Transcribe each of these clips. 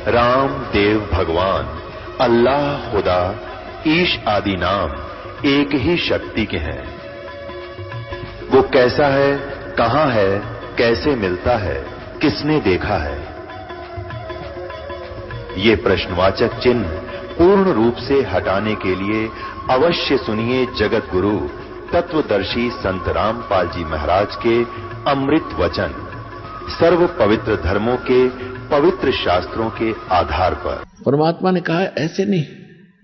राम देव भगवान, अल्लाह खुदा, ईश आदि नाम एक ही शक्ति के हैं। वो कैसा है, कहां है, कैसे मिलता है, किसने देखा है? ये प्रश्नवाचक चिन्ह पूर्ण रूप से हटाने के लिए अवश्य सुनिए जगत गुरु तत्वदर्शी संत रामपाल जी महाराज के अमृत वचन, सर्व पवित्र धर्मों के पवित्र शास्त्रों के आधार पर। परमात्मा ने कहा ऐसे नहीं,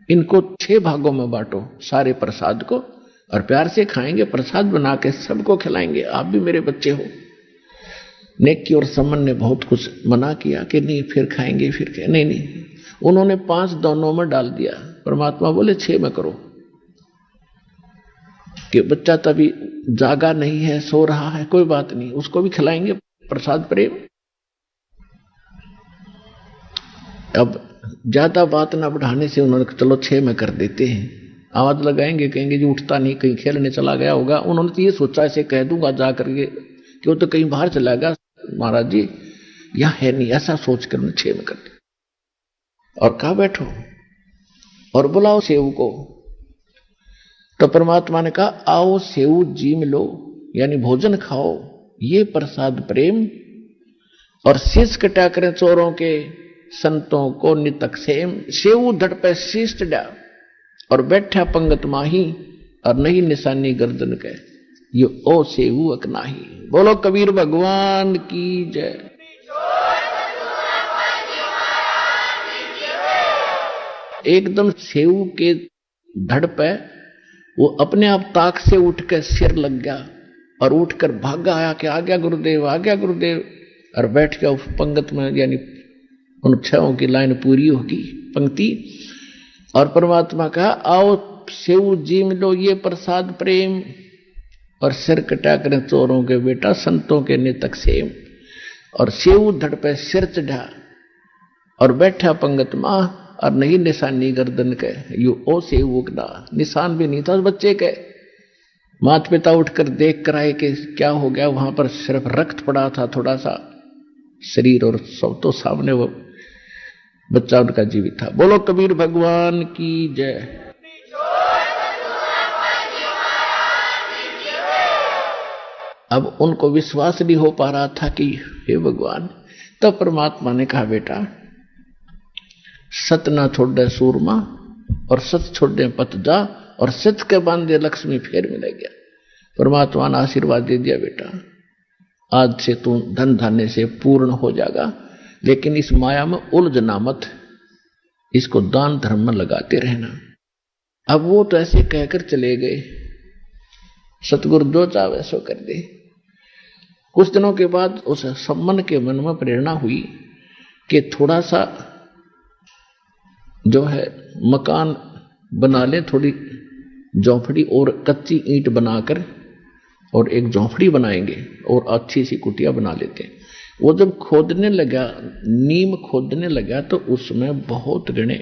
इनको 6 भागों में बांटो सारे प्रसाद को, और प्यार से खाएंगे, प्रसाद बना के सबको खिलाएंगे। आप भी मेरे बच्चे हो। नेकी और समन ने बहुत कुछ मना किया कि नहीं फिर खाएंगे, फिर नहीं, उन्होंने 5 दोनों में डाल दिया। परमात्मा बोले 6 में करो, कि बच्चा तभी जागा नहीं है, सो रहा है, कोई बात नहीं, उसको भी खिलाएंगे प्रसाद प्रेम। अब ज्यादा बात ना बढ़ाने से उन्होंने चलो 6 में कर देते हैं। आवाज लगाएंगे, कहेंगे जी उठता नहीं, कहीं खेलने चला गया होगा। उन्होंने तो ये सोचा ऐसे कह दूंगा जा करके कि वो तो कहीं बाहर चला गया महाराज जी, यह है नहीं, ऐसा सोच कर उन्होंने 6 में कर दिया। और कहा बैठो और बुलाओ सेव को। तो परमात्मा ने कहा आओ सेव जीम लो, यानी भोजन खाओ, ये प्रसाद प्रेम। और शीश कटा करें चोरों के, संतों को नितक सेम। सेव धड़ पे शीश डा और बैठा पंगत माही, और नहीं निशानी गर्दन के, ये ओ सेव अकनाही। बोलो कबीर भगवान की जय। एकदम सेव के धड़ पे वो अपने आप ताक से उठ के सिर लग गया और उठकर भागा आया कि आ गया गुरुदेव, आ गया गुरुदेव। और बैठ गया उस पंगत में, यानी उन 6 की लाइन पूरी होगी पंक्ति। और परमात्मा कहा आओ सेव जीम लो, ये प्रसाद प्रेम। और सिर कटा करें चोरों के बेटा, संतों के नितक सेम। और सेव धड़ पे सिर चढ़ा और बैठा पंगत मां, और नहीं निशानी गर्दन के, यू ओ सेव उगना। निशान भी नहीं था उस बच्चे के। माता पिता उठकर देख कर आए कि क्या हो गया। वहां पर सिर्फ रक्त पड़ा था थोड़ा सा, शरीर और सब तो सामने वो बच्चा उनका जीवित था। बोलो कबीर भगवान की जय। अब उनको विश्वास नहीं हो पा रहा था कि हे भगवान। तब परमात्मा ने कहा बेटा, सत ना छोड़े सूरमा, और सत छोड़े पत जा, और सत के बांधे लक्ष्मी फेर मिले गया। परमात्मा ने आशीर्वाद दे दिया बेटा, आज से तू धन धान्य से पूर्ण हो जाएगा, लेकिन इस माया में उलझना मत, इसको दान धर्म में लगाते रहना। अब वो तो ऐसे कहकर चले गए, सतगुरु जो चाहे सो कर दे। कुछ दिनों के बाद उस सम्मन के मन में प्रेरणा हुई कि थोड़ा सा जो है मकान बना ले, थोड़ी झोंपड़ी और कच्ची ईंट बनाकर, और एक झोंपड़ी बनाएंगे और अच्छी सी कुटिया बना लेते हैं। वो जब खोदने लगा, नीम खोदने लगा, तो उसमें बहुत ऋणे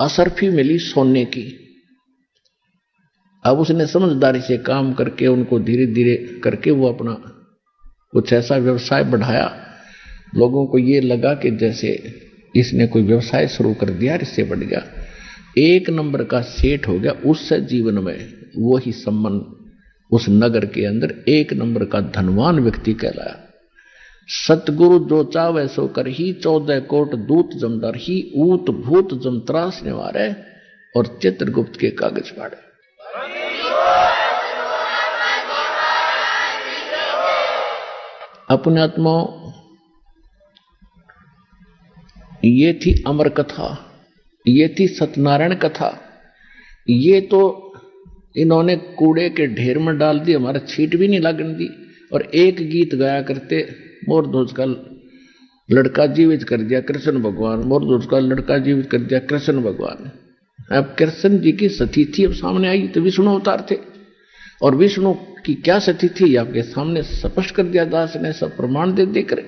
असरफी मिली सोने की। अब उसने समझदारी से काम करके उनको धीरे धीरे करके वो अपना कुछ ऐसा व्यवसाय बढ़ाया। लोगों को ये लगा कि जैसे इसने कोई व्यवसाय शुरू कर दिया, इससे बढ़ गया, 1 नंबर का सेठ हो गया। उससे जीवन में वो ही सम्मान उस नगर के अंदर 1 नंबर का धनवान व्यक्ति कहलाया। सतगुरु जो चावे सो कर ही, 14 कोट दूत जमदार ही, ऊत भूत जम त्रास निवारे, और चित्रगुप्त के कागज फाड़े। अपने आत्मा, ये थी अमर कथा, ये थी सत्यनारायण कथा। ये तो इन्होंने कूड़े के ढेर में डाल दी, हमारा छीट भी नहीं लगने दी। और एक गीत गाया करते, मोर ध्वज का लड़का जीवित कर दिया कृष्ण भगवान, मोर ध्वज का लड़का जीवित कर दिया कृष्ण भगवान। अब कृष्ण जी की सती थी अब सामने आई, तो विष्णु अवतार थे, और विष्णु की क्या सती थी आपके सामने स्पष्ट कर दिया दास ने, सब प्रमाण दे देकर।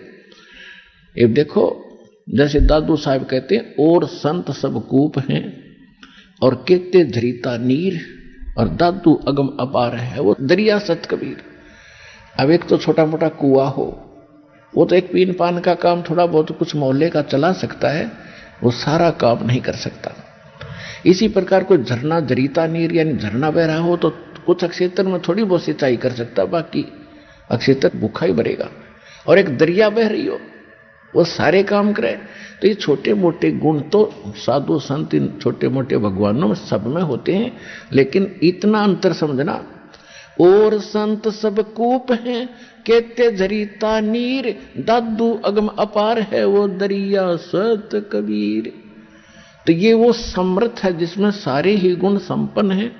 ये देखो, जैसे दादू साहब कहते हैं, और संत सब कूप हैं और कहते धरिता नीर, और दादू अगम अपार है, वो दरिया सत कबीर। अब एक तो छोटा मोटा कुआं हो, वो तो एक पीन पान का काम थोड़ा बहुत कुछ मोहल्ले का चला सकता है, वो सारा काम नहीं कर सकता। इसी प्रकार कोई झरना जरीता नीर यानी झरना बह रहा हो तो कुछ अक्षेत्र में थोड़ी बहुत सिंचाई कर सकता, बाकी अक्षेत्र भूखा ही भरेगा। और एक दरिया बह रही हो वो सारे काम करे। तो ये छोटे मोटे गुण तो साधु संत इन छोटे मोटे भगवानों में सब में होते हैं, लेकिन इतना अंतर समझना, और संत सब कूप हैं कहते झरीता नीर, दादू अगम अपार है वो दरिया सत कबीर। तो ये वो समर्थ है जिसमें सारे ही गुण संपन्न हैं,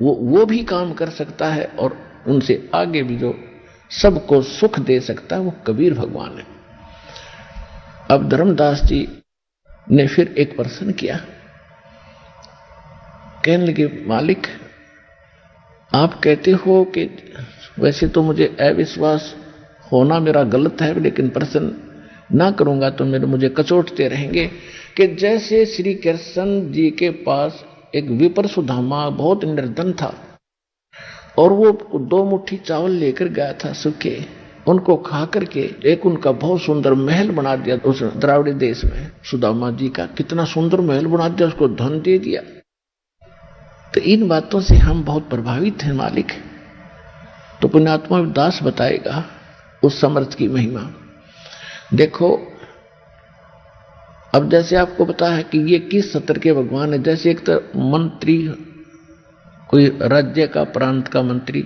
वो भी काम कर सकता है और उनसे आगे भी जो सबको सुख दे सकता है वो कबीर भगवान है। अब धर्मदास जी ने फिर एक प्रश्न किया, कहने लगे मालिक आप कहते हो कि वैसे तो मुझे अविश्वास होना मेरा गलत है, लेकिन प्रश्न ना करूंगा तो मुझे कचोटते रहेंगे कि जैसे श्री कृष्ण जी के पास एक विपर सुदामा बहुत निर्धन था और वो 2 मुट्ठी चावल लेकर गया था सूखे, उनको खा करके एक उनका बहुत सुंदर महल बना दिया उस द्राविड़ देश में। सुदामा जी का कितना सुंदर महल बना दिया, उसको धन दे दिया। तो इन बातों से हम बहुत प्रभावित हैं मालिक। तो पुण्यात्मा दास बताएगा उस समर्थ की महिमा। देखो अब जैसे आपको पता है कि ये किस स्तर के भगवान है। जैसे एक तो मंत्री, कोई राज्य का प्रांत का मंत्री,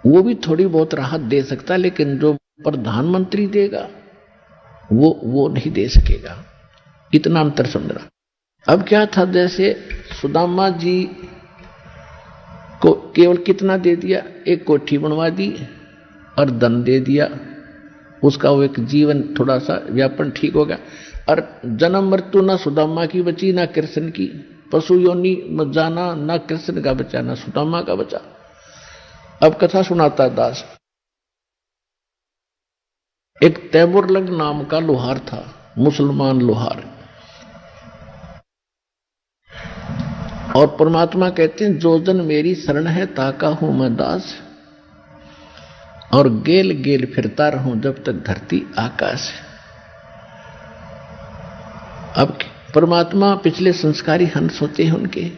वो भी थोड़ी बहुत राहत दे सकता है, लेकिन जो प्रधानमंत्री देगा वो नहीं दे सकेगा। इतना अंतर समझना। अब क्या था, जैसे सुदामा जी को केवल कितना दे दिया, एक कोठी बनवा दी और धन दे दिया, उसका वो एक जीवन थोड़ा सा व्यापन ठीक हो गया। और जन्म मृत्यु ना सुदामा की बची ना कृष्ण की, पशु योनि में जाना ना कृष्ण का बचा ना सुदामा का बचा। अब कथा सुनाता दास। एक तैमुरलंग नाम का लोहार था, मुसलमान लोहार, और परमात्मा कहते हैं जो जन मेरी शरण है ताका हूं मैं दास, और गेल गेल फिरता रहूं जब तक धरती आकाश। अब परमात्मा पिछले संस्कारी हंस होते हैं उनके।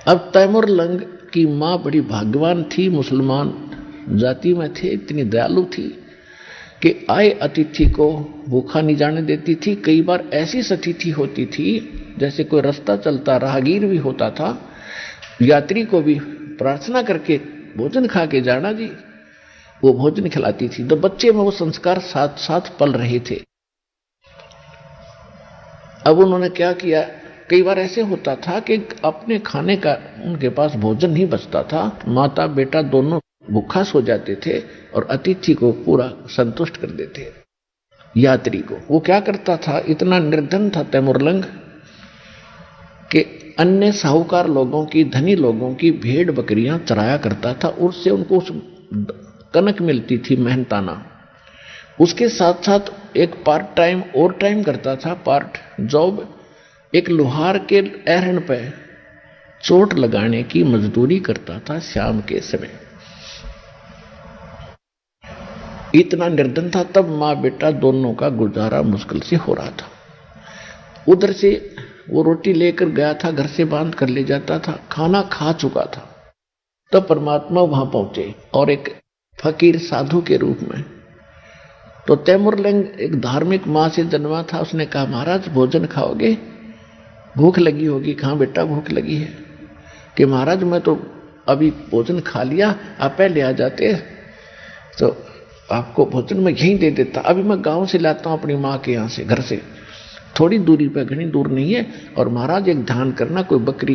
अब तैमुरलंग की मां बड़ी भाग्यवान थी, मुसलमान जाति में थे, इतनी दयालु थी कि आए अतिथि को भूखा नहीं जाने देती थी। कई बार ऐसी अतिथि होती थी जैसे कोई रास्ता चलता राहगीर भी होता था, यात्री को भी प्रार्थना करके भोजन खा के जाना जी, वो भोजन खिलाती थी। तो बच्चे में वो संस्कार साथ साथ पल रहे थे। अब उन्होंने क्या किया, कई बार ऐसे होता था कि अपने खाने का उनके पास भोजन नहीं बचता था, माता बेटा दोनों भूखा सो जाते थे और अतिथि को पूरा संतुष्ट कर देते। यात्री को वो क्या करता था, इतना निर्धन था तैमुरलंग कि अन्य साहूकार लोगों की, धनी लोगों की भेड़ बकरियां चराया करता था, उससे उनको उस कनक मिलती थी मेहनताना। उसके साथ साथ एक पार्ट टाइम और टाइम करता था, पार्ट जॉब, एक लोहार के एहरन पे चोट लगाने की मजदूरी करता था शाम के समय। इतना निर्धन था, तब मां बेटा दोनों का गुजारा मुश्किल से हो रहा था। उधर से वो रोटी लेकर गया था, घर से बांध कर ले जाता था, खाना खा चुका था। तब परमात्मा वहां पहुंचे और एक फकीर साधु के रूप में। तो तैमुरलंग एक धार्मिक मां से जन्मा था, उसने कहा महाराज भोजन खाओगे, भूख लगी होगी। कहाँ बेटा भूख लगी है? कि महाराज मैं तो अभी भोजन खा लिया, आप पहले आ जाते तो आपको भोजन मैं यहीं दे देता। अभी मैं गांव से लाता हूं अपनी माँ के यहाँ से, घर से थोड़ी दूरी पर, घनी दूर नहीं है। और महाराज एक ध्यान करना, कोई बकरी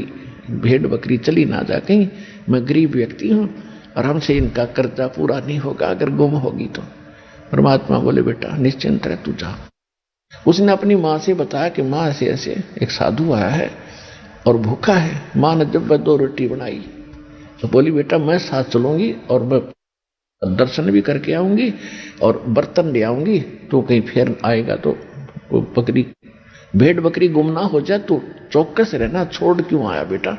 भेड़ बकरी चली ना जा कहीं, मैं गरीब व्यक्ति हूं और हमसे इनका कर्जा पूरा नहीं होगा अगर गुम होगी तो। परमात्मा बोले बेटा निश्चिंत रह, तू जा। उसने अपनी माँ से बताया कि माँ ऐसे ऐसे एक साधु आया है और भूखा है। माँ ने जब 2 रोटी बनाई तो बोली बेटा मैं साथ चलूंगी और मैं दर्शन भी करके आऊंगी और बर्तन ले आऊंगी, तो कहीं फिर आएगा तो बकरी भेड़ बकरी गुम ना हो जाए, तो चौकस रहना, छोड़ क्यों आया बेटा?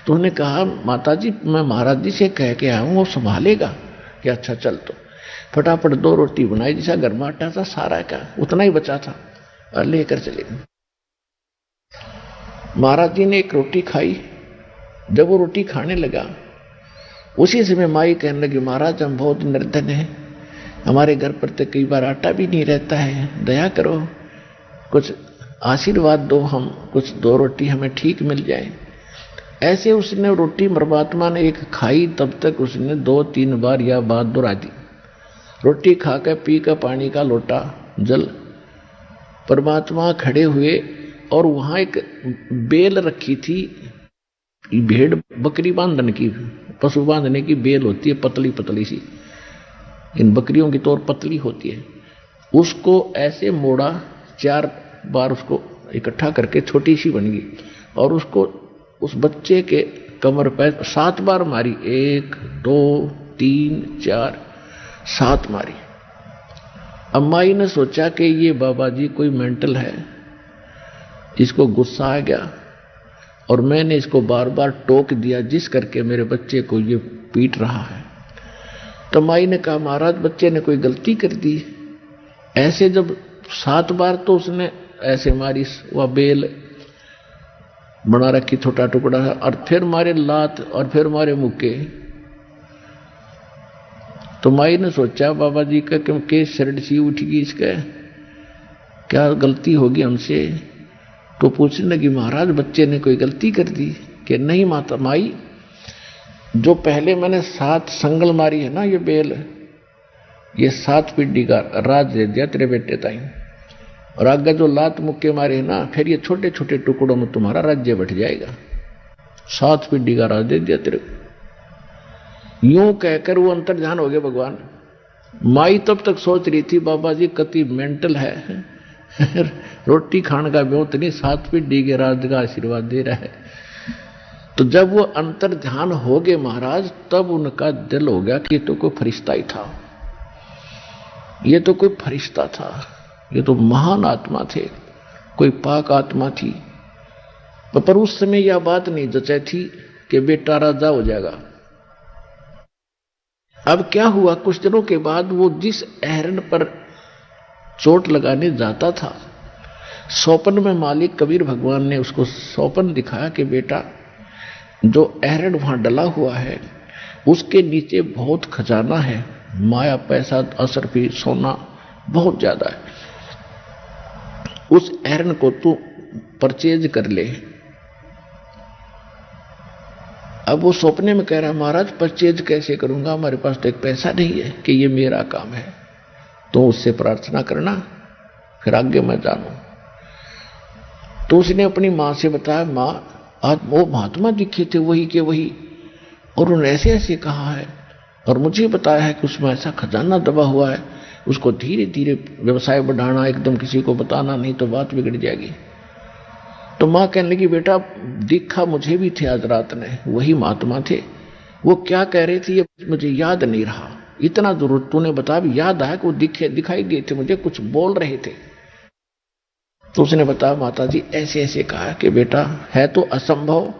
तो उन्होंने कहा माता जी मैं महाराज जी से कह के आया हूं, वो संभालेगा। कि अच्छा चल। तो फटाफट 2 रोटी बनाई, जैसा घर में आटा था सारा का उतना ही बचा था और लेकर चले गए। महाराज जी ने एक रोटी खाई। जब वो रोटी खाने लगा उसी समय माई कहने लगी, महाराज हम बहुत निर्धन हैं, हमारे घर पर तो कई बार आटा भी नहीं रहता है, दया करो, कुछ आशीर्वाद दो, हम कुछ 2 रोटी हमें ठीक मिल जाए। ऐसे उसने रोटी परमात्मा ने एक खाई, तब तक उसने 2-3 बार यह बात दोहरा दी। रोटी खाकर पी कर पानी का लोटा जल, परमात्मा खड़े हुए और वहां एक बेल रखी थी, भेड़ बकरी बांधने की, पशु बांधने की बेल होती है, पतली पतली सी, इन बकरियों की तौर पतली होती है। उसको ऐसे मोड़ा, 4 बार उसको इकट्ठा करके छोटी सी बन गई और उसको उस बच्चे के कमर पर 7 बार मारी। 1 2 3 4 7 मारी। अम्माई ने सोचा कि ये बाबा जी कोई मेंटल है, इसको गुस्सा आ गया और मैंने इसको बार बार टोक दिया, जिस करके मेरे बच्चे को ये पीट रहा है। तो माई ने कहा, महाराज बच्चे ने कोई गलती कर दी। ऐसे जब 7 बार तो उसने ऐसे मारी, वह बेल बना रखी छोटा टुकड़ा, और फिर मारे लात और फिर मारे मुक्के। तो माई ने सोचा बाबा जी का क्योंकि शरड सी उठ गई, इसका क्या गलती होगी हमसे। तो पूछने लगी, महाराज बच्चे ने कोई गलती कर दी? कि नहीं माता माई, जो पहले मैंने 7 संगल मारी है ना ये बेल, ये 7 पीढ़ी का राज दे दिया तेरे बेटे ताई, और आगे जो लात मुक्के मारे है ना, फिर ये छोटे छोटे टुकड़ों में तुम्हारा राज्य बढ़ जाएगा। 7 पीढ़ी का राज दे दिया तेरे को। यूं कहकर वो अंतर्ध्यान हो गए भगवान। माई तब तक सोच रही थी बाबा जी कति मेंटल है, रोटी खाने का ब्योत नहीं, 7 पीढ़ी के राज का आशीर्वाद दे रहा है। तो जब वो अंतर्ध्यान हो गए महाराज, तब उनका दिल हो गया कि ये तो कोई फरिश्ता ही था, ये तो कोई फरिश्ता था, ये तो महान आत्मा थे, कोई पाक आत्मा थी। पर उस समय यह बात नहीं जचे थी कि बेटा राजा हो जाएगा। अब क्या हुआ, कुछ दिनों के बाद वो जिस अहरण पर चोट लगाने जाता था, स्वप्न में मालिक कबीर भगवान ने उसको स्वप्न दिखाया कि बेटा जो अहरण वहां डला हुआ है उसके नीचे बहुत खजाना है, माया पैसा असरफी सोना बहुत ज्यादा है, उस अहरण को तू परचेज कर ले। अब वो सपने में कह रहा है, महाराज परचेज कैसे करूंगा, हमारे पास तो एक पैसा नहीं है कि ये मेरा काम है, तो उससे प्रार्थना करना फिर आगे मैं जानू। तो उसने अपनी मां से बताया, मां आज वो महात्मा दिखे थे वही के वही, और उन्होंने ऐसे ऐसे कहा है और मुझे बताया है कि उसमें ऐसा खजाना दबा हुआ है, उसको धीरे धीरे व्यवसाय बढ़ाना, एकदम किसी को बताना नहीं तो बात बिगड़ जाएगी। तो मां कहने लगी, बेटा दिखा मुझे भी थे आज रात ने, वही महात्मा थे, वो क्या कह रहे थे ये मुझे याद नहीं रहा, इतना जरूर तूने बता भी याद आया कि वो दिखाई दिए थे मुझे, कुछ बोल रहे थे। तो उसने बताया, माता जी ऐसे ऐसे कहा कि बेटा है तो असंभव,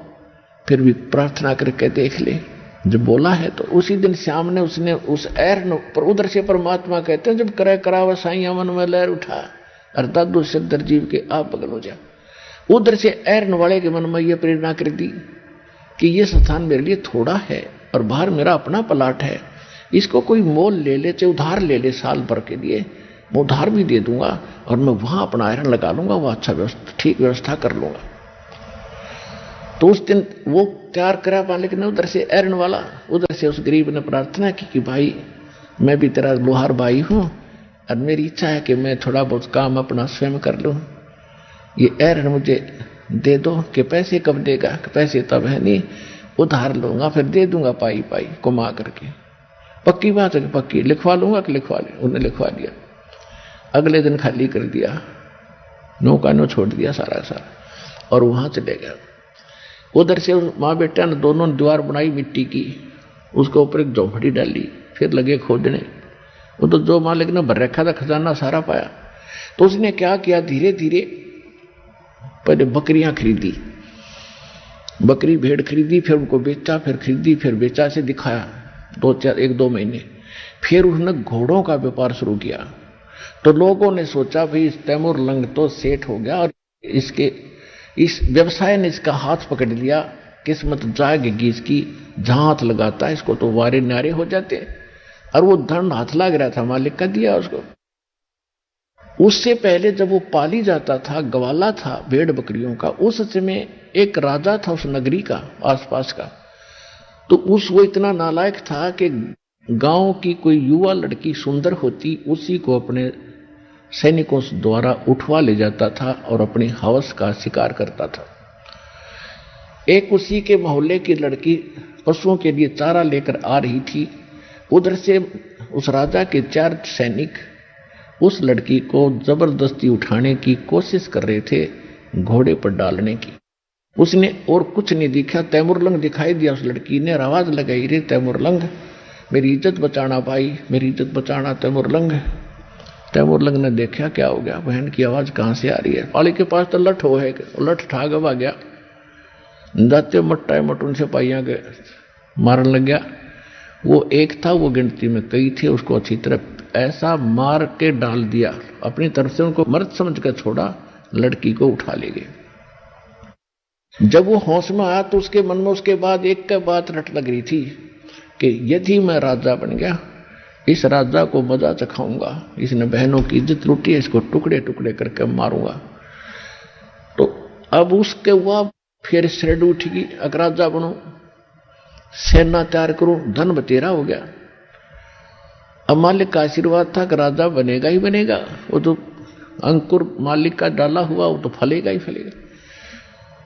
फिर भी प्रार्थना करके देख ले। जब बोला है तो उसी दिन शाम ने उसने उस ऐर पर, उधर से परमात्मा कहते हैं जब करे करावा साइया मन में लहर उठा, अर्थात दूसरे जीव के आप बगल हो जा। उधर से ऐरन वाले के मन में यह प्रेरणा कर दी कि यह स्थान मेरे लिए थोड़ा है और बाहर मेरा अपना प्लाट है, इसको कोई मोल ले ले, चाहे उधार ले ले, साल भर के लिए मैं उधार भी दे दूंगा और मैं वहां अपना आयरन लगा लूंगा, वो अच्छा ठीक व्यवस्था कर लूंगा। तो उस दिन वो तैयार करा पा, लेकिन उधर से ऐरन वाला, उधर से उस गरीब ने प्रार्थना की कि भाई मैं भी तेरा लोहार भाई हूं और मेरी इच्छा है कि मैं थोड़ा बहुत काम अपना स्वयं कर लूं, ये ऐरन मुझे दे दो। कि पैसे कब देगा, कि पैसे तब है नहीं, उधार लूंगा फिर दे दूंगा पाई पाई कमा करके। पक्की बात है कि पक्की, लिखवा लूंगा कि लिखवा ले। उन्हें लिखवा दिया, अगले दिन खाली कर दिया, नौका नो छोड़ दिया सारा सारा और वहां चले गया। उधर से माँ बेटा ने दोनों दीवार बनाई मिट्टी की, उसके ऊपर एक झोंपड़ी डाली, फिर लगे खोदने। वो तो जो मालिक ने भर रखा था खजाना सारा पाया। तो उसने क्या किया, धीरे धीरे पहले बकरियां खरीदी, बकरी भेड़ खरीदी, फिर उनको बेचा, फिर खरीदी, फिर बेचा, से दिखाया 1-2 महीने। फिर उसने घोड़ों का व्यापार शुरू किया। तो लोगों ने सोचा भाई इस तैमूर लंग तो सेठ हो गया और इसके इस व्यवसाय ने इसका हाथ पकड़ लिया, किस्मत जाएगी इसकी, जहां हाथ लगाता है इसको तो वारे न्यारे हो जाते। और वो धन हाथ लग रहा था, मालिक का दिया उसको। उससे पहले जब वो पाली जाता था, गवाला था भेड़ बकरियों का, उस समय एक राजा था उस नगरी का, आसपास का। तो वो इतना नालायक था कि गांव की कोई युवा लड़की सुंदर होती, उसी को अपने सैनिकों द्वारा उठवा ले जाता था और अपनी हवस का शिकार करता था। एक उसी के मोहल्ले की लड़की पशुओं के लिए चारा लेकर आ रही थी। उधर से उस राजा के 4 सैनिक उस लड़की को जबरदस्ती उठाने की कोशिश कर रहे थे, घोड़े पर डालने की। उसने और कुछ नहीं दिखा, तैमूरलंग दिखाई दिया। उस लड़की ने आवाज लगाई, रे तैमूरलंग, मेरी इज्जत बचाना भाई, मेरी इज्जत बचाना तैमूरलंग। तैमूरलंग ने देखा क्या हो गया, बहन की आवाज कहां से आ रही है। पाली के पास तो लठ हो है, लठ ठाग आ गया, जाते मट्टा मटून से पाइया के मारन लग गया। वो एक था, वो गिनती में कई थे, उसको अच्छी तरह ऐसा मार के डाल दिया, अपनी तरफ से उनको मर्द समझ कर छोड़ा, लड़की को उठा ले गए। जब वो होश में आया तो उसके मन में उसके बाद एक का बात रट लग रही थी कि यदि मैं राजा बन गया, इस राजा को मजा चखाऊंगा, इसने बहनों की इज्जत लूटी है, इसको टुकड़े टुकड़े करके मारूंगा। तो अब उसके हुआ फिर श्रेड उठेगी, अगर राजा बनूं, सेना तैयार करूं, धन बतेरा हो गया। अब मालिक का आशीर्वाद था कि राजा बनेगा ही बनेगा, वो तो अंकुर मालिक का डाला हुआ, वो तो फलेगा ही फलेगा।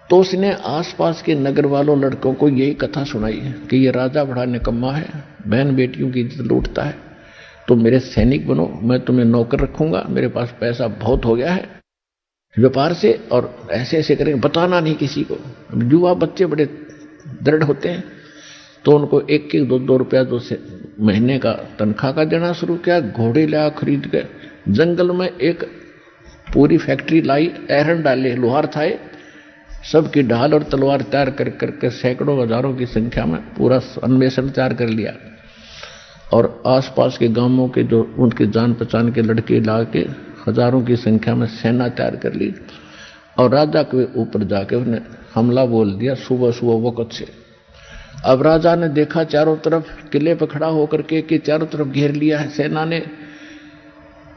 तो उसने आसपास के नगर वालों लड़कों को यही कथा सुनाई है कि ये राजा बड़ा निकम्मा है, बहन बेटियों की इज्जत लूटता है, तुम मेरे सैनिक बनो, मैं तुम्हें नौकर रखूंगा, मेरे पास पैसा बहुत हो गया है व्यापार से, और ऐसे ऐसे करेंगे, बताना नहीं किसी को। युवा बच्चे बड़े दृढ़ होते हैं, तो उनको 1-1 2-2 रुपया जो से महीने का तनख्वाह का देना शुरू किया। घोड़े ला खरीद के जंगल में एक पूरी फैक्ट्री लाई, एरन डाले, लोहार था, सबकी ढाल और तलवार तैयार कर करके सैकड़ों हजारों की संख्या में पूरा अन्वेषण तैयार कर लिया। और आसपास के गांवों के जो उनके जान पहचान के लड़के ला के हजारों की संख्या में सेना तैयार कर ली और राजा के ऊपर जाके उसने हमला बोल दिया सुबह सुबह वक्त से। अब राजा ने देखा चारों तरफ किले पर खड़ा होकर के कि चारों तरफ घेर लिया है सेना ने।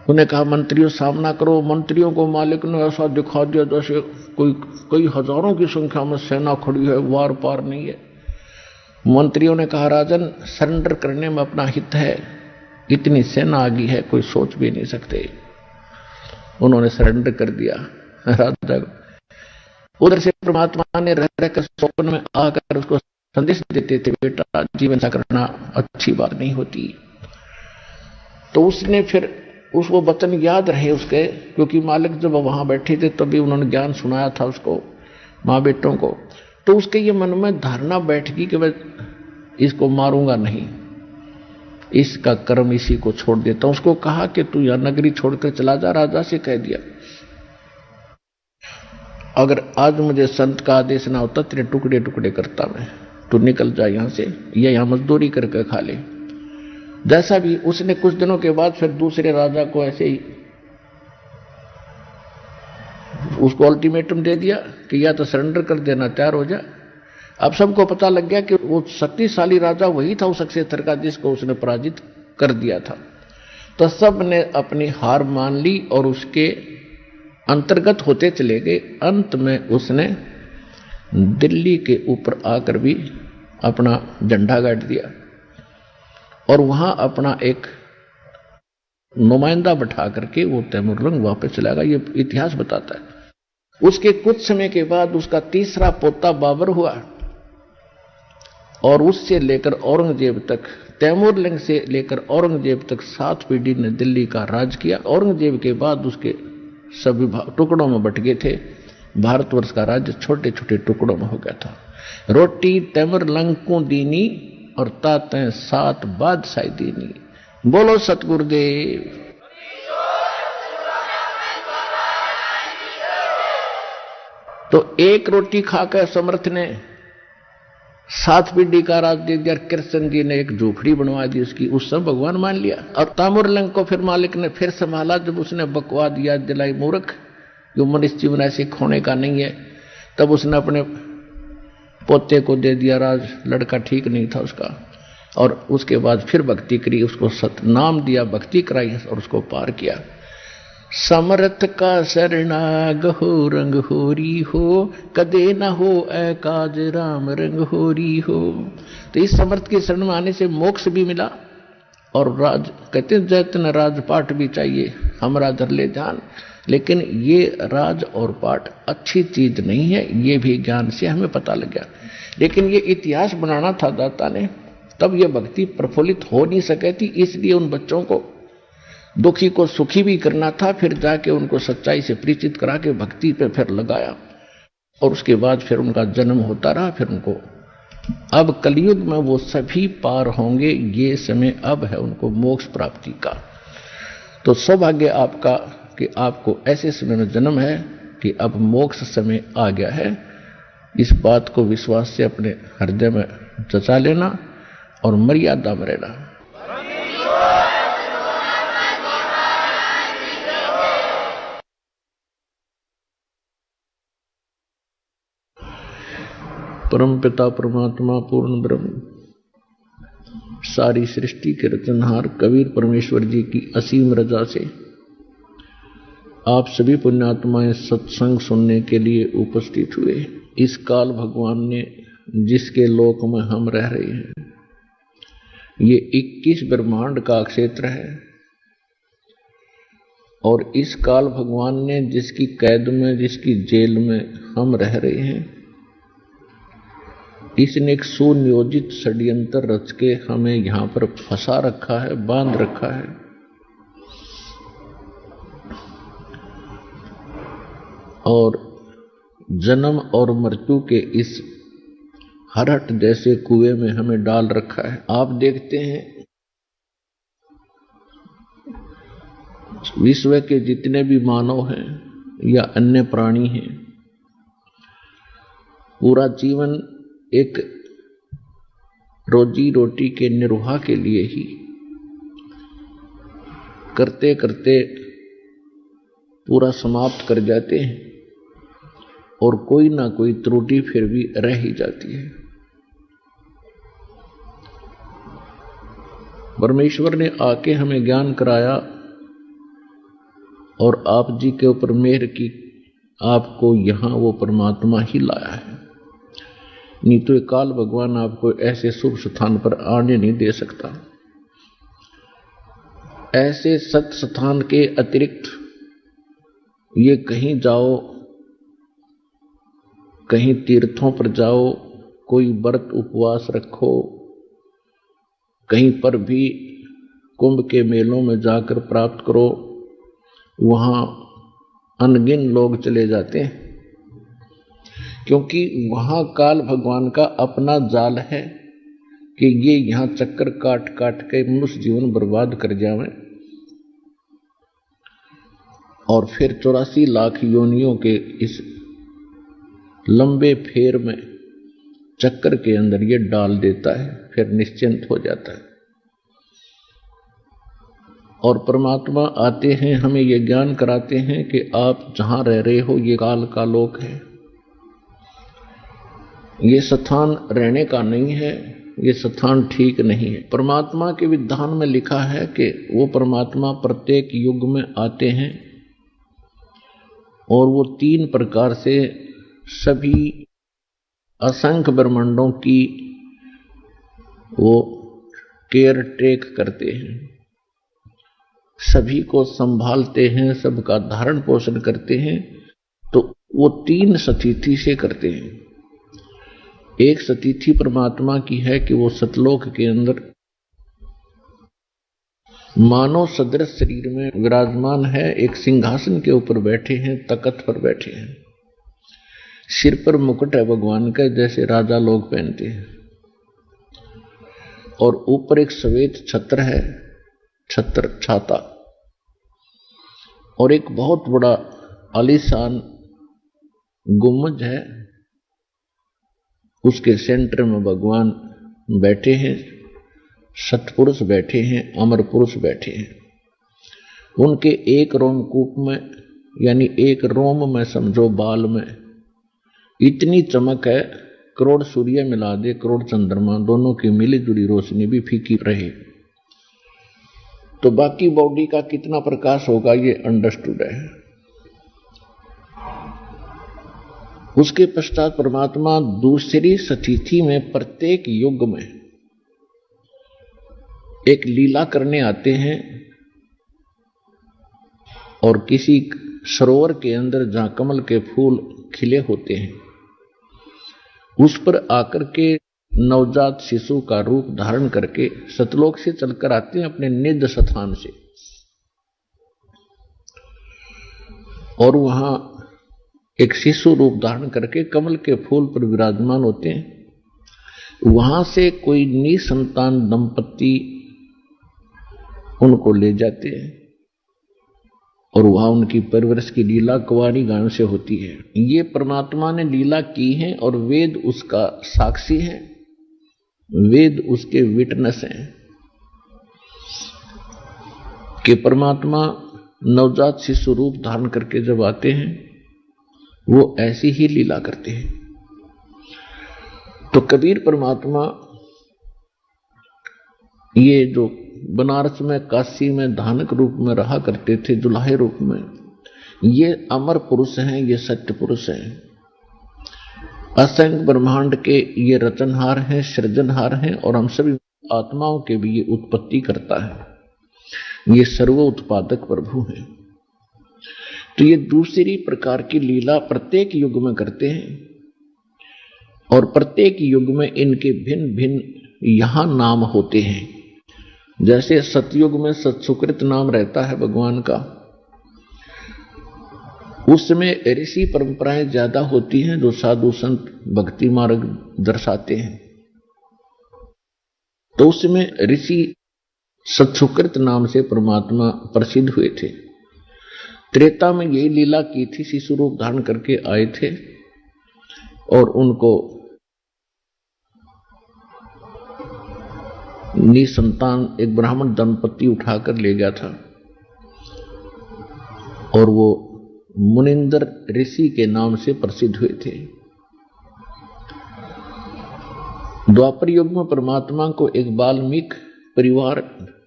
उन्हें कहा मंत्रियों सामना करो। मंत्रियों को मालिक ने ऐसा दिखा दिया जैसे कई हजारों की संख्या में सेना खड़ी है, वार पार नहीं है। मंत्रियों ने कहा राजन सरेंडर करने में अपना हित है, इतनी सेना आ गई है कोई सोच भी नहीं सकते। उन्होंने सरेंडर कर दिया राजा को। उधर से परमात्मा ने रह रहकर स्वप्न में आकर उसको संदेश देते थे, बेटा जीवन ऐसा करना अच्छी बात नहीं होती। तो उसने फिर उसको वचन याद रहे उसके, क्योंकि मालिक जब वहां बैठे थे तभी उन्होंने ज्ञान सुनाया था उसको, माँ बेटों को। तो उसके ये मन में धारणा बैठ गई कि मैं इसको मारूंगा नहीं, इसका कर्म इसी को छोड़ देता हूं। उसको कहा कि तू यह नगरी छोड़कर चला जा, राजा से कह दिया अगर आज मुझे संत का आदेश ना होता तेरे टुकड़े टुकड़े करता मैं, तू निकल जा यहां से, या यहां मजदूरी करके खा ले। जैसा भी उसने कुछ दिनों के बाद फिर दूसरे राजा को ऐसे ही उसको अल्टीमेटम दे दिया कि या तो सरेंडर कर देना, तैयार हो जा। अब सबको पता लग गया कि वो शक्तिशाली राजा वही था उस अक्षेत्र का जिसको उसने पराजित कर दिया था। तो सब ने अपनी हार मान ली और उसके अंतर्गत होते चले गए। अंत में उसने दिल्ली के ऊपर आकर भी अपना झंडा गाड़ दिया और वहां अपना एक नुमाइंदा बैठा करके वो तैमूरलंग वापस चला गया। ये इतिहास बताता है। उसके कुछ समय के बाद उसका तीसरा पोता बाबर हुआ और उससे लेकर औरंगजेब तक, तैमूरलंग से लेकर औरंगजेब तक 7 पीढ़ी ने दिल्ली का राज किया। औरंगजेब के बाद उसके सभी टुकड़ों में बट गए थे। भारतवर्ष का राज्य छोटे छोटे टुकड़ों में हो गया था। रोटी तैमूरलंग को दीनी और तातें 7 बादशाही दीनी। बोलो सतगुरुदेव। तो एक रोटी खाकर समर्थ ने 7 पीढ़ी का राज दे दिया। कृष्ण जी ने एक झोपड़ी बनवा दी उसकी, उस समय भगवान मान लिया। और ताम्रलिंग को फिर मालिक ने फिर संभाला जब उसने बकवाद याद दिलाई, मूर्ख, जो मनुष्य जीवन ऐसे खोने का नहीं है। तब उसने अपने पोते को दे दिया राज, लड़का ठीक नहीं था उसका। और उसके बाद फिर भक्ति करी, उसको सतनाम दिया, भक्ति कराई और उसको पार किया। समर्थ का शरणाग हो रंग होरी हो, कदे न हो ऐ काज राम रंग होरी हो। तो इस समर्थ के शरण में आने से मोक्ष भी मिला और राज, कहते हैं जैतन राजपाट भी चाहिए हमरा धर ले ध्यान। लेकिन ये राज और पाठ अच्छी चीज नहीं है, ये भी ज्ञान से हमें पता लग गया। लेकिन ये इतिहास बनाना था दाता ने, तब ये भक्ति प्रफुल्लित हो नहीं सके थी। इसलिए उन बच्चों को, दुखी को सुखी भी करना था, फिर जाके उनको सच्चाई से परिचित करा के भक्ति पे फिर लगाया। और उसके बाद फिर उनका जन्म होता रहा। फिर उनको अब कलयुग में वो सभी पार होंगे, ये समय अब है उनको मोक्ष प्राप्ति का। तो सौभाग्य आपका कि आपको ऐसे समय में जन्म है कि अब मोक्ष समय आ गया है। इस बात को विश्वास से अपने हृदय में जचा लेना और मर्यादा में रहना। परम पिता परमात्मा पूर्ण ब्रह्म, सारी सृष्टि के रचनहार कबीर परमेश्वर जी की असीम रजा से आप सभी पुण्यात्माएं सत्संग सुनने के लिए उपस्थित हुए। इस काल भगवान ने जिसके लोक में हम रह रहे हैं, ये 21 ब्रह्मांड का क्षेत्र है। और इस काल भगवान ने जिसकी कैद में, जिसकी जेल में हम रह रहे हैं, इसने एक सुनियोजित षड्यंत्र रच के हमें यहां पर फंसा रखा है, बांध रखा है। और जन्म और मृत्यु के इस हरहट जैसे कुएं में हमें डाल रखा है। आप देखते हैं विश्व के जितने भी मानव हैं या अन्य प्राणी हैं, पूरा जीवन एक रोजी रोटी के निर्वाह के लिए ही करते करते पूरा समाप्त कर जाते हैं और कोई ना कोई त्रुटि फिर भी रह ही जाती है। परमेश्वर ने आके हमें ज्ञान कराया और आप जी के ऊपर मेहर की, आपको यहां वो परमात्मा ही लाया है। नहीं तो काल भगवान आपको ऐसे शुभ स्थान पर आने नहीं दे सकता। ऐसे सत स्थान के अतिरिक्त ये कहीं जाओ, कहीं तीर्थों पर जाओ, कोई व्रत उपवास रखो, कहीं पर भी कुंभ के मेलों में जाकर प्राप्त करो, वहां अनगिन लोग चले जाते हैं, क्योंकि वहां काल भगवान का अपना जाल है कि ये यहां चक्कर काट काट के मनुष्य जीवन बर्बाद कर जावे और फिर 84 लाख योनियों के इस लंबे फेर में, चक्कर के अंदर ये डाल देता है, फिर निश्चिंत हो जाता है। और परमात्मा आते हैं, हमें ये ज्ञान कराते हैं कि आप जहां रह रहे हो ये काल का लोक है, ये स्थान रहने का नहीं है, ये स्थान ठीक नहीं है। परमात्मा के विधान में लिखा है कि वो परमात्मा प्रत्येक युग में आते हैं और वो 3 प्रकार से सभी असंख्य ब्रह्मांडों की वो केयर टेक करते हैं, सभी को संभालते हैं, सबका धारण पोषण करते हैं। तो वो 3 स्थिति से करते हैं। एक स्थिति परमात्मा की है कि वो सतलोक के अंदर मानव सदृश शरीर में विराजमान है, एक सिंहासन के ऊपर बैठे हैं, तख्त पर बैठे हैं, सिर पर मुकुट है भगवान का जैसे राजा लोग पहनते हैं, और ऊपर एक श्वेत छत्र है, छत्र छाता, और एक बहुत बड़ा आलीशान गुम्बज है उसके सेंटर में भगवान बैठे हैं, सतपुरुष बैठे हैं, अमर पुरुष बैठे हैं। उनके एक रोमकूप में, यानी एक रोम में समझो बाल में इतनी चमक है, करोड़ सूर्य मिला दे, करोड़ चंद्रमा, दोनों की मिली जुली रोशनी भी फीकी रहे तो बाकी बॉडी का कितना प्रकाश होगा ये अंडरस्टूड है। उसके पश्चात परमात्मा दूसरी स्थिति में प्रत्येक युग में एक लीला करने आते हैं और किसी सरोवर के अंदर जहां कमल के फूल खिले होते हैं उस पर आकर के नवजात शिशु का रूप धारण करके सतलोक से चलकर आते हैं अपने निज स्थान से, और वहां एक शिशु रूप धारण करके कमल के फूल पर विराजमान होते हैं। वहां से कोई निसंतान दंपति उनको ले जाते हैं और वहां उनकी परवरिश की लीला कुंवारी गायों से होती है। ये परमात्मा ने लीला की है और वेद उसका साक्षी है, वेद उसके विटनेस हैं कि परमात्मा नवजात शिशु रूप धारण करके जब आते हैं वो ऐसी ही लीला करते हैं। तो कबीर परमात्मा ये जो बनारस में, काशी में धानक रूप में रहा करते थे, दुल्हे रूप में, ये अमर पुरुष हैं, ये सत्य पुरुष हैं, असंख्य ब्रह्मांड के ये रचनहार हैं, सृजनहार हैं, और हम सभी आत्माओं के भी ये उत्पत्ति करता है। ये सर्व उत्पादक प्रभु हैं। तो ये दूसरी प्रकार की लीला प्रत्येक युग में करते हैं और प्रत्येक युग में इनके भिन्न भिन्न यहां नाम होते हैं। जैसे सतयुग में सत्सुकृत नाम रहता है भगवान का, उसमें ऋषि परंपराएं ज्यादा होती हैं जो साधु संत भक्ति मार्ग दर्शाते हैं, तो उसमें ऋषि सत्सुकृत नाम से परमात्मा प्रसिद्ध हुए थे। त्रेता में यही लीला की थी, शिशु रूप धारण करके आए थे और उनको निसंतान एक ब्राह्मण दंपति उठाकर ले गया था और वो मुनिंदर ऋषि के नाम से प्रसिद्ध हुए थे। द्वापर युग में परमात्मा को एक वाल्मीकि परिवार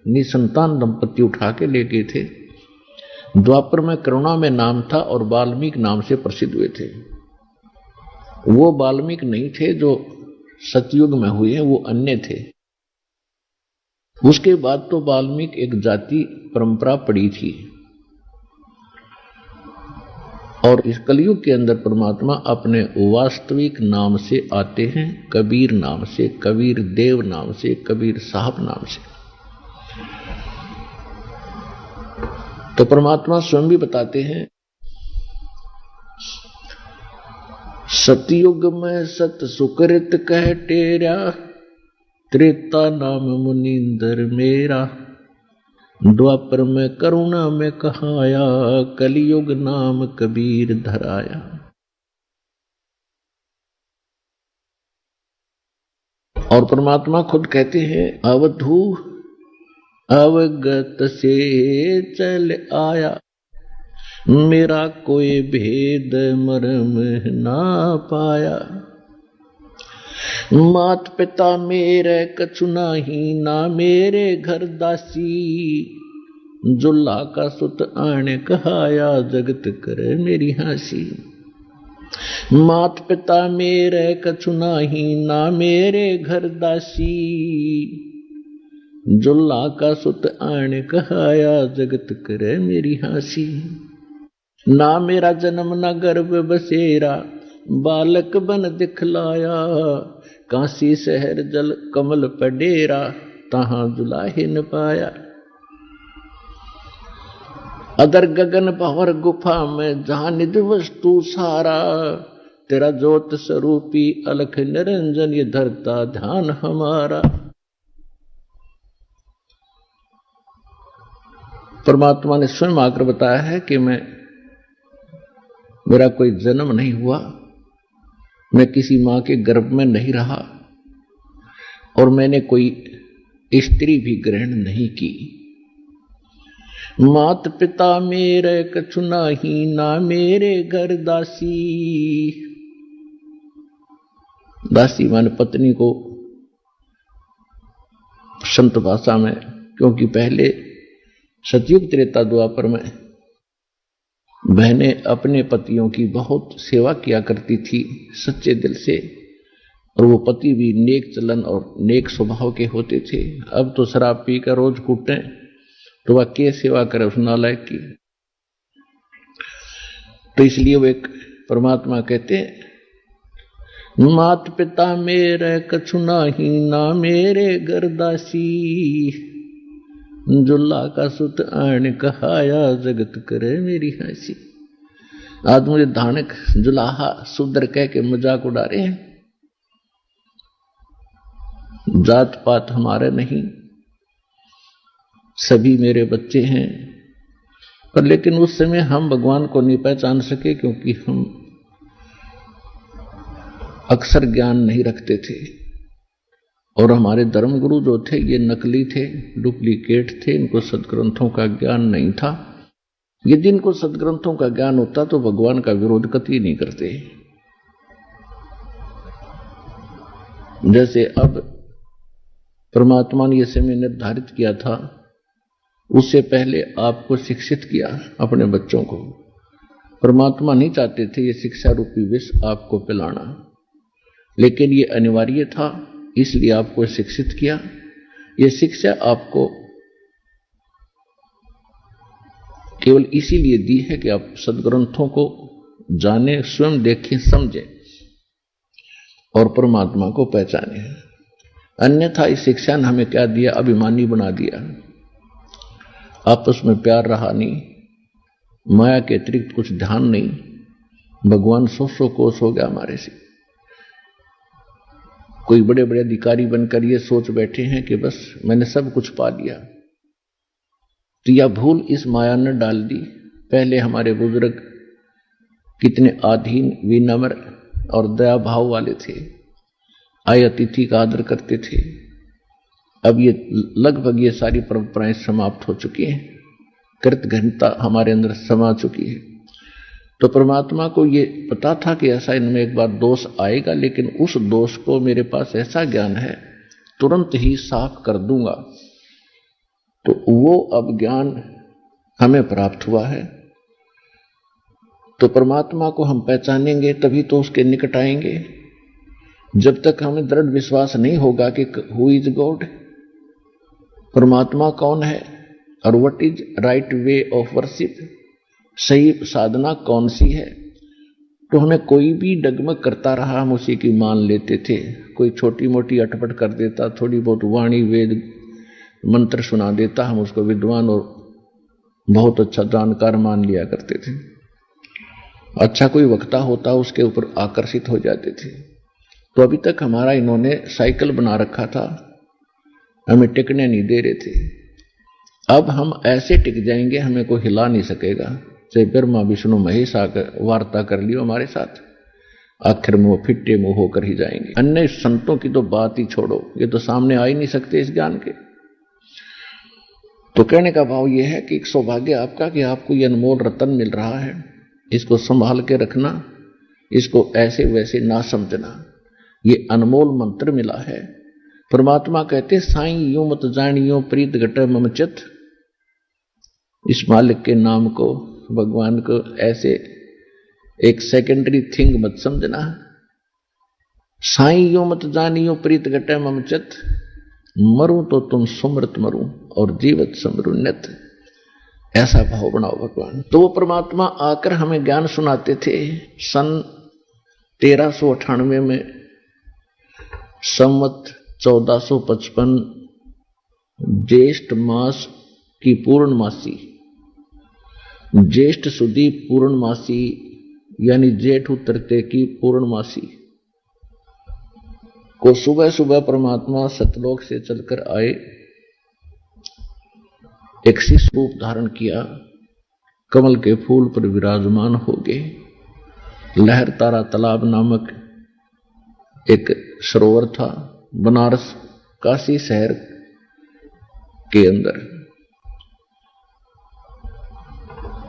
निसंतान दंपति उठा के ले गए थे। द्वापर में करुणा में नाम था और वाल्मीकि नाम से प्रसिद्ध हुए थे। वो वाल्मीकि नहीं थे जो सतयुग में हुए हैं, वो अन्य थे। उसके बाद तो वाल्मीकि एक जाति परंपरा पड़ी थी और इस कलयुग के अंदर परमात्मा अपने वास्तविक नाम से आते हैं, कबीर नाम से, कबीर देव नाम से, कबीर साहब नाम से। तो परमात्मा स्वयं भी बताते हैं, सतयुग में सत सुकृत कह टेरा, त्रेता नाम मुनिंदर मेरा, द्वापर में करुणा में कहाया, कलियुग नाम कबीर धराया। और परमात्मा खुद कहते हैं, अवधू अवगत से चल आया, मेरा कोई भेद मर्म ना पाया। मात पिता मेरे कछु नाही, ना मेरे घर दासी, जुल्ला का सुत आने कहाया, जगत करे मेरी हंसी। मात पिता मेरे कछु नाही, ना मेरे घर दासी, जुल्ला का सुत आने कहाया, जगत करे मेरी हंसी। ना मेरा जन्म ना गर्भ बसेरा, बालक बन दिखलाया, काशी शहर जल कमल पर डेरा, तहां जुलाहे न पाया। अदर गगन भंवर गुफा में जहां निज वस्तु सारा, तेरा ज्योत स्वरूपी अलख निरंजन ये धरता ध्यान हमारा। परमात्मा ने स्वयं आकर बताया है कि मेरा कोई जन्म नहीं हुआ, मैं किसी मां के गर्भ में नहीं रहा और मैंने कोई स्त्री भी ग्रहण नहीं की। मात पिता मेरे कछु नाही, ना मेरे घर दासी। दासी मान पत्नी को संत भाषा में, क्योंकि पहले सतयुग त्रेता द्वापर में बहनें अपने पतियों की बहुत सेवा किया करती थी सच्चे दिल से, और वो पति भी नेक चलन और नेक स्वभाव के होते थे। अब तो शराब पीकर रोज कूटे तो वह क्या सेवा करे उस नालायक की। तो इसलिए वो एक परमात्मा कहते, मात पिता मेरे कछु नाही, ना मेरे घर दासी। जुल्ला का सुत आण कहाया, जगत करे मेरी हंसी। आज मुझे धानक जुलाहा सुदर कह के मजाक उड़ा रहे हैं। जात पात हमारे नहीं, सभी मेरे बच्चे हैं। पर लेकिन उस समय हम भगवान को नहीं पहचान सके, क्योंकि हम अक्सर ज्ञान नहीं रखते थे। और हमारे धर्मगुरु जो थे ये नकली थे, डुप्लीकेट थे, इनको सदग्रंथों का ज्ञान नहीं था। यदि इनको सदग्रंथों का ज्ञान होता तो भगवान का विरोध कतई नहीं करते। जैसे अब परमात्मा ने यह समय निर्धारित किया था, उससे पहले आपको शिक्षित किया अपने बच्चों को। परमात्मा नहीं चाहते थे ये शिक्षा रूपी विष आपको पिलाना, लेकिन ये अनिवार्य था, इसलिए आपको शिक्षित किया। ये शिक्षा आपको केवल इसीलिए दी है कि आप सदग्रंथों को जाने, स्वयं देखें, समझें और परमात्मा को पहचाने। अन्यथा इस शिक्षा ने हमें क्या दिया? अभिमानी बना दिया। आपस में प्यार रहा नहीं, माया के अतिरिक्त कुछ ध्यान नहीं, भगवान 100 कोस हो गया हमारे से। कोई बड़े बड़े अधिकारी बनकर ये सोच बैठे हैं कि बस मैंने सब कुछ पा लिया। तो यह भूल इस माया ने डाल दी। पहले हमारे बुजुर्ग कितने आधीन, विनम्र और दया भाव वाले थे, आए अतिथि का आदर करते थे। अब ये लगभग ये सारी परंपराएं समाप्त हो चुकी हैं, कृतघ्नता हमारे अंदर समा चुकी है। तो परमात्मा को ये पता था कि ऐसा इनमें एक बार दोष आएगा, लेकिन उस दोष को मेरे पास ऐसा ज्ञान है तुरंत ही साफ कर दूंगा। तो वो अब ज्ञान हमें प्राप्त हुआ है। तो परमात्मा को हम पहचानेंगे तभी तो उसके निकट आएंगे। जब तक हमें दृढ़ विश्वास नहीं होगा कि हु इज गॉड, परमात्मा कौन है और what is right way of worship, सही साधना कौन सी है, तो हमें कोई भी डगमग करता रहा हम उसी की मान लेते थे। कोई छोटी मोटी अटपट कर देता, थोड़ी बहुत वाणी वेद मंत्र सुना देता, हम उसको विद्वान और बहुत अच्छा जानकार मान लिया करते थे। अच्छा कोई वक्ता होता उसके ऊपर आकर्षित हो जाते थे। तो अभी तक हमारा इन्होंने साइकिल बना रखा था, हमें टिकने नहीं दे रहे थे। अब हम ऐसे टिक जाएंगे हमें कोई हिला नहीं सकेगा। चाहे ब्रह्मा विष्णु महेश आकर वार्ता कर लियो हमारे साथ, आखिर में वो फिट्टे मुंह होकर ही जाएंगे। अन्य संतों की तो बात ही छोड़ो, ये तो सामने आ ही नहीं सकते इस ज्ञान के। तो कहने का भाव ये है कि एक सौभाग्य आपका कि आपको ये अनमोल रतन मिल रहा है, इसको संभाल के रखना, इसको ऐसे वैसे ना समझना। ये अनमोल मंत्र मिला है। परमात्मा कहते साईं यूं मत जानियो प्रीत घटे मम चित। इस मालिक के नाम को, भगवान को ऐसे एक सेकेंडरी थिंग मत समझना। साईं यूं मत जानियो प्रीत घटे मम चित, मरूं तो तुम सुमृत मरूं और जीवत समरुन्नत। ऐसा भाव बनाओ भगवान। तो वो परमात्मा आकर हमें ज्ञान सुनाते थे। सन 1398 में संवत 1455 ज्येष्ठ मास की पूर्णमासी, ज्येष्ठ सुदी पूर्णमासी यानी जेठ उतरते की पूर्णमासी को सुबह सुबह परमात्मा सतलोक से चलकर आए, एक शिशु रूप धारण किया, कमल के फूल पर विराजमान हो गए। लहर तारा तालाब नामक एक सरोवर था बनारस काशी शहर के अंदर।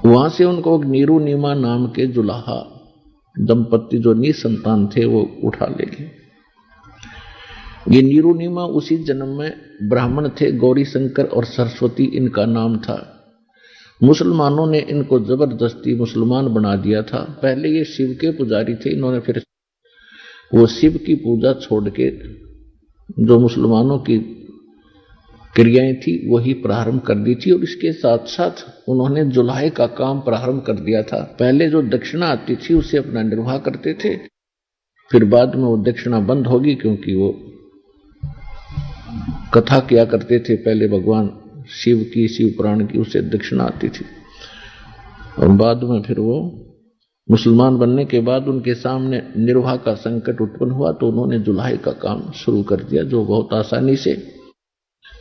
वहां से उनको एक नीरू नीमा नाम के जुलाहा दंपत्ति जो निसंतान थे वो उठा ले गए। ये नीरू नीमा उसी जन्म में ब्राह्मण थे, गौरी शंकर और सरस्वती इनका नाम था। मुसलमानों ने इनको जबरदस्ती मुसलमान बना दिया था। पहले ये शिव के पुजारी थे, इन्होंने फिर वो शिव की पूजा छोड़ के जो मुसलमानों की क्रियाएं थी वही प्रारंभ कर दी थी, और इसके साथ साथ उन्होंने जुलाहे का काम प्रारंभ कर दिया था। पहले जो दक्षिणा आती थी उससे अपना निर्वाह करते थे, फिर बाद में वो दक्षिणा बंद होगी, क्योंकि वो कथा किया करते थे पहले भगवान शिव की, शिव पुराण की, उससे दक्षिणा आती थी। और बाद में फिर वो मुसलमान बनने के बाद उनके सामने निर्वाह का संकट उत्पन्न हुआ तो उन्होंने जुलाहे का काम शुरू कर दिया, जो बहुत आसानी से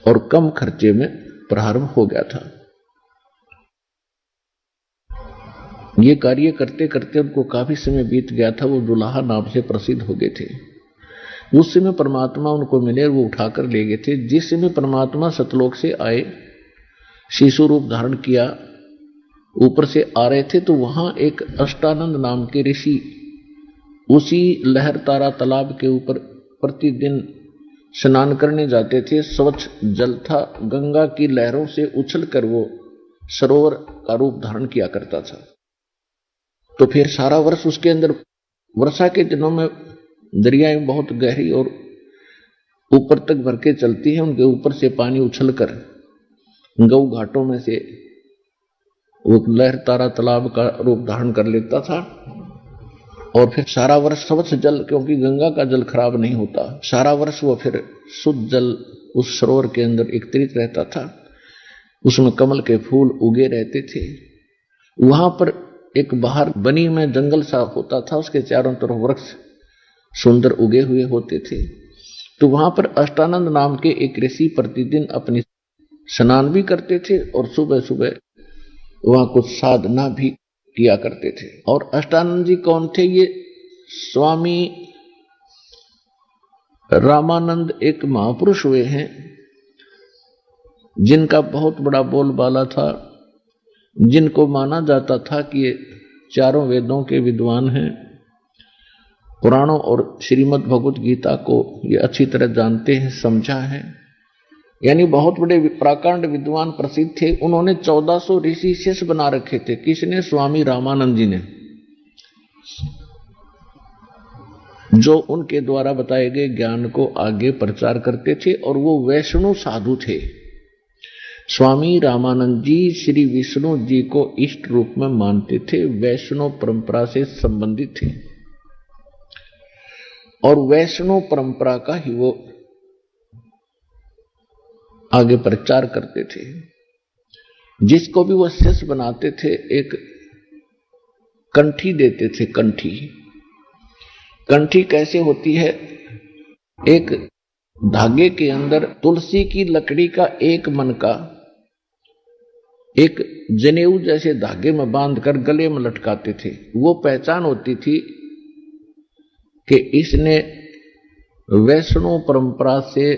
और कम खर्चे में प्रारंभ हो गया था। ये कार्य करते करते उनको काफी समय बीत गया था। वो जुलाहा नाम से प्रसिद्ध हो गए थे। उस समय परमात्मा उनको मिले, वो उठाकर ले गए थे। जिस समय परमात्मा सतलोक से आए, शिशु रूप धारण किया, ऊपर से आ रहे थे, तो वहां एक अष्टानंद नाम के ऋषि उसी लहर तारा तालाब के ऊपर प्रतिदिन स्नान करने जाते थे। स्वच्छ जल था, गंगा की लहरों से उछलकर वो सरोवर का रूप धारण किया करता था। तो फिर सारा वर्ष उसके अंदर, वर्षा के दिनों में दरियाएं बहुत गहरी और ऊपर तक भर के चलती हैं, उनके ऊपर से पानी उछलकर गौ घाटों में से वो लहर तारा तालाब का रूप धारण कर लेता था। और फिर सारा वर्ष स्वच्छ जल, क्योंकि गंगा का जल खराब नहीं होता, सारा वर्ष वो फिर शुद्ध जल उस सरोवर के अंदर एकत्रित रहता था। उसमें कमल के फूल उगे रहते थे। वहां पर एक बाहर बनी में जंगल सा होता था, उसके चारों तरफ वृक्ष सुंदर उगे हुए होते थे। तो वहां पर अष्टानंद नाम के एक ऋषि प्रतिदिन अपनी स्नान भी करते थे और सुबह सुबह वहां कुछ साधना भी किया करते थे। और अष्टानंद जी कौन थे? ये स्वामी रामानंद एक महापुरुष हुए हैं, जिनका बहुत बड़ा बोलबाला था, जिनको माना जाता था कि ये चारों वेदों के विद्वान हैं, पुराणों और श्रीमद् भगवत गीता को ये अच्छी तरह जानते हैं, समझा है, यानी बहुत बड़े प्राकांड विद्वान प्रसिद्ध थे। उन्होंने 1400 ऋषि शिष्य बना रखे थे। किसने? स्वामी रामानंद जी ने, जो उनके द्वारा बताए गए ज्ञान को आगे प्रचार करते थे। और वो वैष्णव साधु थे। स्वामी रामानंद जी श्री विष्णु जी को इष्ट रूप में मानते थे, वैष्णव परंपरा से संबंधित थे और वैष्णव परंपरा का ही वो आगे प्रचार करते थे। जिसको भी वो शिष्य बनाते थे एक कंठी देते थे। कंठी कैसे होती है? एक धागे के अंदर तुलसी की लकड़ी का एक मन का एक जनेऊ जैसे धागे में बांधकर गले में लटकाते थे। वो पहचान होती थी कि इसने वैष्णव परंपरा से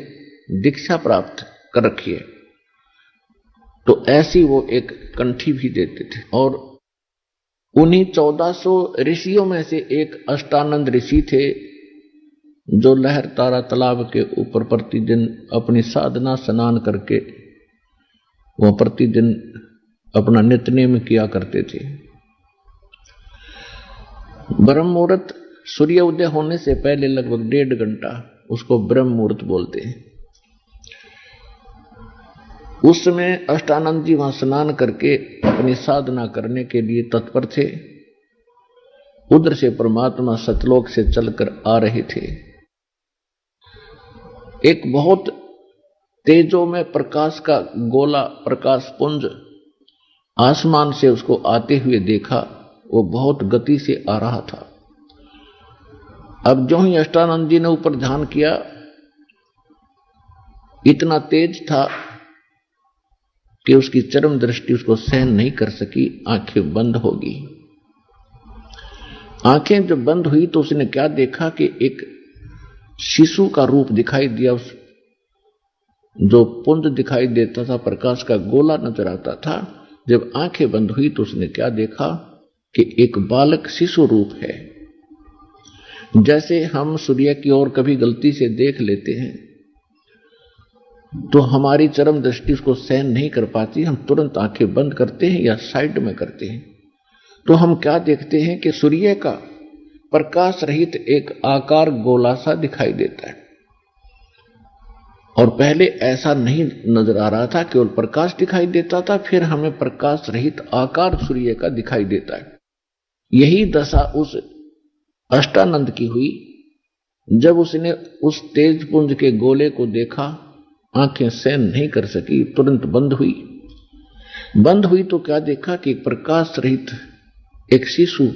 दीक्षा प्राप्त कर रखी है। तो ऐसी वो एक कंठी भी देते थे। और उन्हीं 1400 ऋषियों में से एक अष्टानंद ऋषि थे, जो लहर तारा तालाब के ऊपर प्रतिदिन अपनी साधना स्नान करके वो प्रतिदिन अपना नित्यनेम किया करते थे। ब्रह्म मुहूर्त सूर्य उदय होने से पहले लगभग 1.5 घंटा उसको ब्रह्म मुहूर्त बोलते हैं। उस समय अष्टानंद जी वहां स्नान करके अपनी साधना करने के लिए तत्पर थे। उधर से परमात्मा सतलोक से चलकर आ रहे थे। एक बहुत तेजों में प्रकाश का गोला, प्रकाश पुंज आसमान से उसको आते हुए देखा। वो बहुत गति से आ रहा था। अब जो ही अष्टानंद जी ने ऊपर ध्यान किया, इतना तेज था कि उसकी चरम दृष्टि उसको सहन नहीं कर सकी, आंखें बंद होगी। आंखें जब बंद हुई तो उसने क्या देखा कि एक शिशु का रूप दिखाई दिया। उस जो पुंज दिखाई देता था, प्रकाश का गोला नजर आता था। जब आंखें बंद हुई तो उसने क्या देखा कि एक बालक शिशु रूप है। जैसे हम सूर्य की ओर कभी गलती से देख लेते हैं तो हमारी चरम दृष्टि उसको सहन नहीं कर पाती, हम तुरंत आंखें बंद करते हैं या साइड में करते हैं। तो हम क्या देखते हैं कि सूर्य का प्रकाश रहित एक आकार गोला सा दिखाई देता है। और पहले ऐसा नहीं नजर आ रहा था, केवल प्रकाश दिखाई देता था, फिर हमें प्रकाश रहित आकार सूर्य का दिखाई देता है। यही दशा उस अष्टानंद की हुई। जब उसने उस तेज पुंज के गोले को देखा, आंखें सहन नहीं कर सकी, तुरंत बंद हुई। बंद हुई तो क्या देखा कि प्रकाश रहित एक शिशु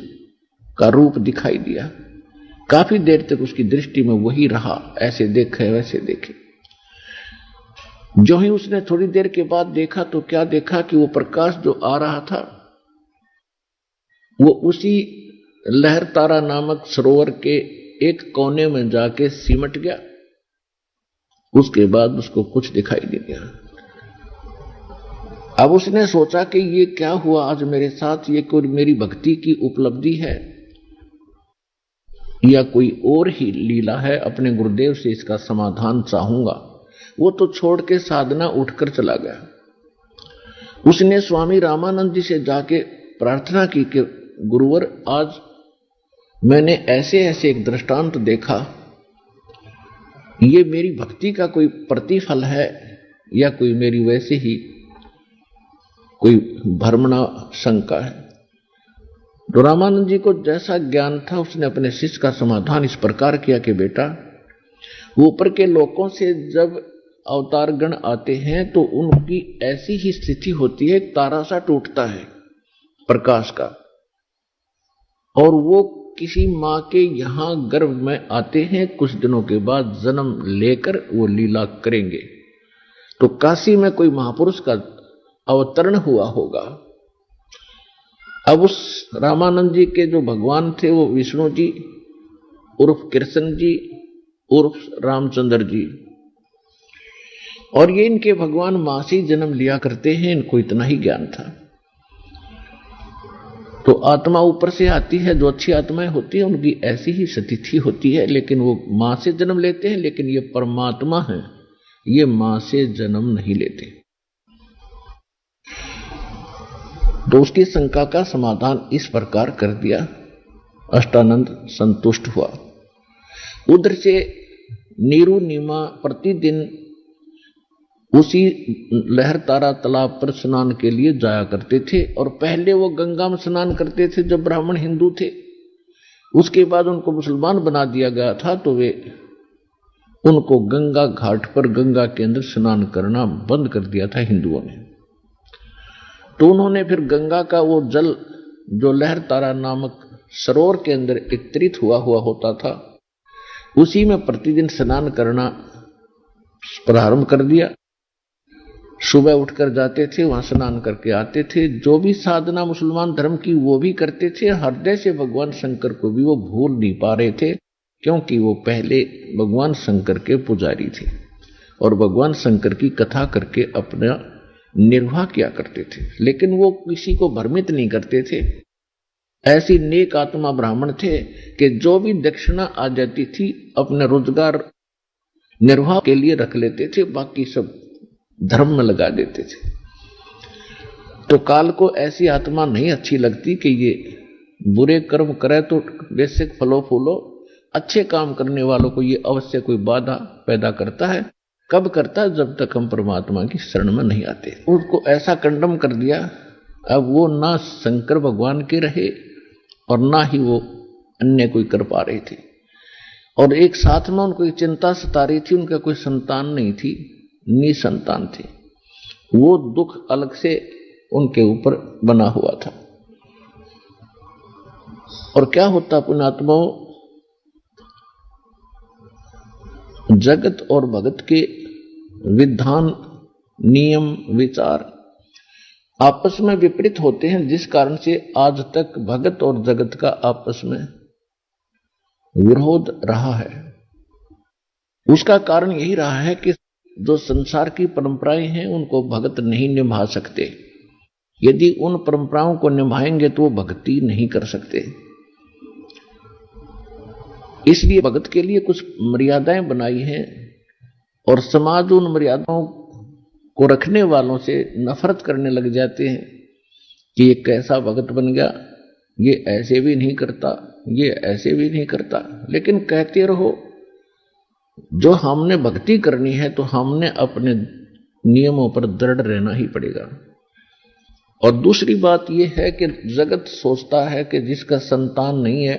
का रूप दिखाई दिया। काफी देर तक उसकी दृष्टि में वही रहा, ऐसे देखे वैसे देखे। जो ही उसने थोड़ी देर के बाद देखा तो क्या देखा कि वो प्रकाश जो आ रहा था वो उसी लहर तारा नामक सरोवर के एक कोने में जाके सिमट गया। उसके बाद उसको कुछ दिखाई नहीं दिया। अब उसने सोचा कि ये क्या हुआ आज मेरे साथ, ये कोई मेरी भक्ति की उपलब्धि है या कोई और ही लीला है। अपने गुरुदेव से इसका समाधान चाहूंगा। वो तो छोड़ के साधना उठकर चला गया। उसने स्वामी रामानंद जी से जाके प्रार्थना की कि गुरुवर, आज मैंने ऐसे ऐसे एक दृष्टांत देखा, ये मेरी भक्ति का कोई प्रतिफल है या कोई मेरी वैसे ही कोई भ्रमणा शंका है। तो रामानंद जी को जैसा ज्ञान था उसने अपने शिष्य का समाधान इस प्रकार किया कि बेटा, ऊपर के लोगों से जब अवतार गण आते हैं तो उनकी ऐसी ही स्थिति होती है, तारा सा टूटता है प्रकाश का, और वो किसी मां के यहां गर्भ में आते हैं, कुछ दिनों के बाद जन्म लेकर वो लीला करेंगे। तो काशी में कोई महापुरुष का अवतरण हुआ होगा। अब उस रामानंद जी के जो भगवान थे वो विष्णु जी उर्फ कृष्ण जी उर्फ रामचंद्र जी, और ये इनके भगवान मां से जन्म लिया करते हैं। इनको इतना ही ज्ञान था। तो आत्मा ऊपर से आती है, जो अच्छी आत्माएं होती है उनकी ऐसी ही स्थिति होती है, लेकिन वो मां से जन्म लेते हैं। लेकिन ये परमात्मा है, ये मां से जन्म नहीं लेते। तो उसकी शंका का समाधान इस प्रकार कर दिया। अष्टानंद संतुष्ट हुआ। उधर से नीरू नीमा प्रतिदिन उसी लहर तारा तालाब पर स्नान के लिए जाया करते थे। और पहले वो गंगा में स्नान करते थे जब ब्राह्मण हिंदू थे। उसके बाद उनको मुसलमान बना दिया गया था, तो वे उनको गंगा घाट पर गंगा के अंदर स्नान करना बंद कर दिया था हिंदुओं ने। तो उन्होंने फिर गंगा का वो जल जो लहर तारा नामक सरोवर के अंदर एकत्रित हुआ होता था, उसी में प्रतिदिन स्नान करना प्रारंभ कर दिया। सुबह उठकर जाते थे, वहां स्नान करके आते थे। जो भी साधना मुसलमान धर्म की वो भी करते थे। हृदय से भगवान शंकर को भी वो भूल नहीं पा रहे थे, क्योंकि वो पहले भगवान शंकर के पुजारी थे और भगवान शंकर की कथा करके अपना निर्वाह किया करते थे। लेकिन वो किसी को भ्रमित नहीं करते थे। ऐसी नेक आत्मा ब्राह्मण थे कि जो भी दक्षिणा आ जाती थी अपने रोजगार निर्वाह के लिए रख लेते थे, बाकी सब धर्म में लगा देते थे। तो काल को ऐसी आत्मा नहीं अच्छी लगती कि ये बुरे कर्म करे तो बेशक फलो फूलो। अच्छे काम करने वालों को ये अवश्य कोई बाधा पैदा करता है। कब करता है? जब तक हम परमात्मा की शरण में नहीं आते। उसको ऐसा कंडम कर दिया। अब वो ना शंकर भगवान के रहे और ना ही वो अन्य कोई कर पा रहे थे। और एक साथ में उनको एक चिंता सता रही थी, उनका कोई संतान नहीं थी, निसंतान थे। वो दुख अलग से उनके ऊपर बना हुआ था। और क्या होता पुण्यात्माओं, जगत और भगत के विधान नियम विचार आपस में विपरीत होते हैं, जिस कारण से आज तक भगत और जगत का आपस में विरोध रहा है। उसका कारण यही रहा है कि जो संसार की परंपराएं हैं उनको भगत नहीं निभा सकते। यदि उन परंपराओं को निभाएंगे तो वो भक्ति नहीं कर सकते। इसलिए भगत के लिए कुछ मर्यादाएं बनाई हैं और समाज उन मर्यादाओं को रखने वालों से नफरत करने लग जाते हैं कि ये कैसा भगत बन गया, ये ऐसे भी नहीं करता, ये ऐसे भी नहीं करता। लेकिन कहते रहो, जो हमने भक्ति करनी है तो हमने अपने नियमों पर दृढ़ रहना ही पड़ेगा। और दूसरी बात यह है कि जगत सोचता है कि जिसका संतान नहीं है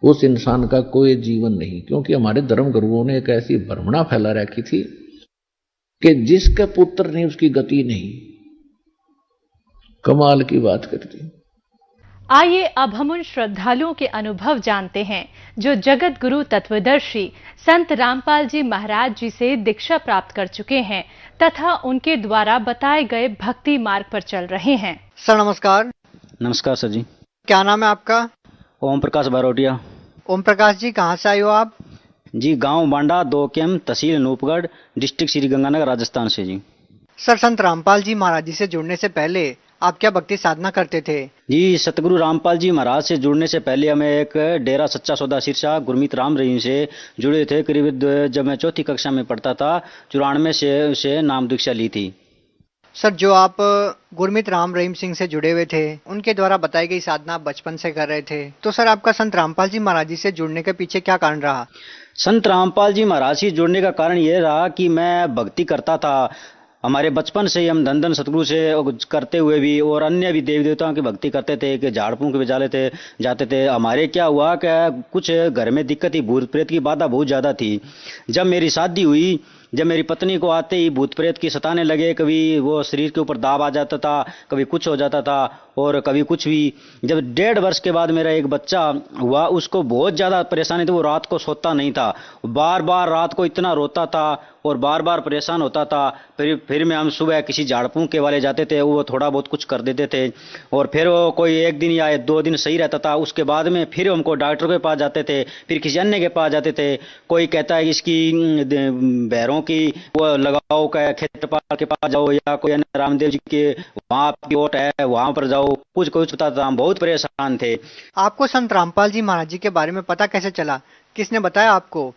उस इंसान का कोई जीवन नहीं, क्योंकि हमारे धर्म गुरुओं ने एक ऐसी भ्रमणा फैला रखी थी कि जिसका पुत्र नहीं उसकी गति नहीं। कमाल की बात करती। आइए अब हम उन श्रद्धालुओं के अनुभव जानते हैं जो जगत गुरु तत्वदर्शी संत रामपाल जी महाराज जी से दीक्षा प्राप्त कर चुके हैं तथा उनके द्वारा बताए गए भक्ति मार्ग पर चल रहे हैं। सर नमस्कार। नमस्कार सर जी। क्या नाम है आपका? ओम प्रकाश बारोटिया। ओम प्रकाश जी, कहाँ से आए हो आप? जी, गांव बांडा, 2 कैम, तहसील अनूपगढ़, डिस्ट्रिक्ट श्री गंगानगर, राजस्थान से जी। सर, संत रामपाल जी महाराज जी से जुड़ने से पहले आप क्या भक्ति साधना करते थे? जी, सतगुरु रामपाल जी महाराज से जुड़ने से पहले हमें एक डेरा सच्चा सौदा सिरसा गुरमीत राम रहीम से जुड़े थे। करीब जब मैं 4th कक्षा में पढ़ता था, 94 से नाम दीक्षा ली थी। सर, जो आप गुरमीत राम रहीम सिंह से जुड़े हुए थे, उनके द्वारा बताई गई साधना आप बचपन से कर रहे थे, तो सर आपका संत रामपाल जी महाराज जी से जुड़ने के पीछे क्या कारण रहा? संत रामपाल जी महाराज से जुड़ने का कारण यह रहा कि मैं भक्ति करता था। हमारे बचपन से ही हम धन सतगुरु से करते हुए भी और अन्य भी देवी देवताओं की भक्ति करते थे कि झाड़ फूंक भी जाते थे। हमारे क्या हुआ कि कुछ घर में दिक्कत ही, भूत प्रेत की बाधा बहुत ज्यादा थी। जब मेरी शादी हुई, जब मेरी पत्नी को आते ही भूत प्रेत की सताने लगे, कभी वो शरीर के ऊपर दाब आ जाता था, कभी कुछ हो जाता था और कभी कुछ भी। जब 1.5 वर्ष के बाद मेरा एक बच्चा हुआ, उसको बहुत ज्यादा परेशानी थी। वो रात को सोता नहीं था, बार बार रात को इतना रोता था और बार बार परेशान होता था। फिर में हम सुबह किसी झाड़ फूंक के वाले जाते थे, वो थोड़ा बहुत कुछ कर देते थे और फिर वो कोई 1 दिन या 2 दिन सही रहता था। उसके बाद में फिर हमको डॉक्टर के पास जाते थे, फिर किसी अन्य के पास जाते थे। कोई कहता है इसकी बैरों की वो लगाओ, क्षेत्रपाल के पास जाओ, या कोई अन्य रामदेव जी के वहां आपकी ओट है वहां पर जाओ, कुछ बताता था। हम बहुत परेशान थे। आपको संत रामपाल जी महाराज जी के बारे में पता कैसे चला? किसने बताया आपको?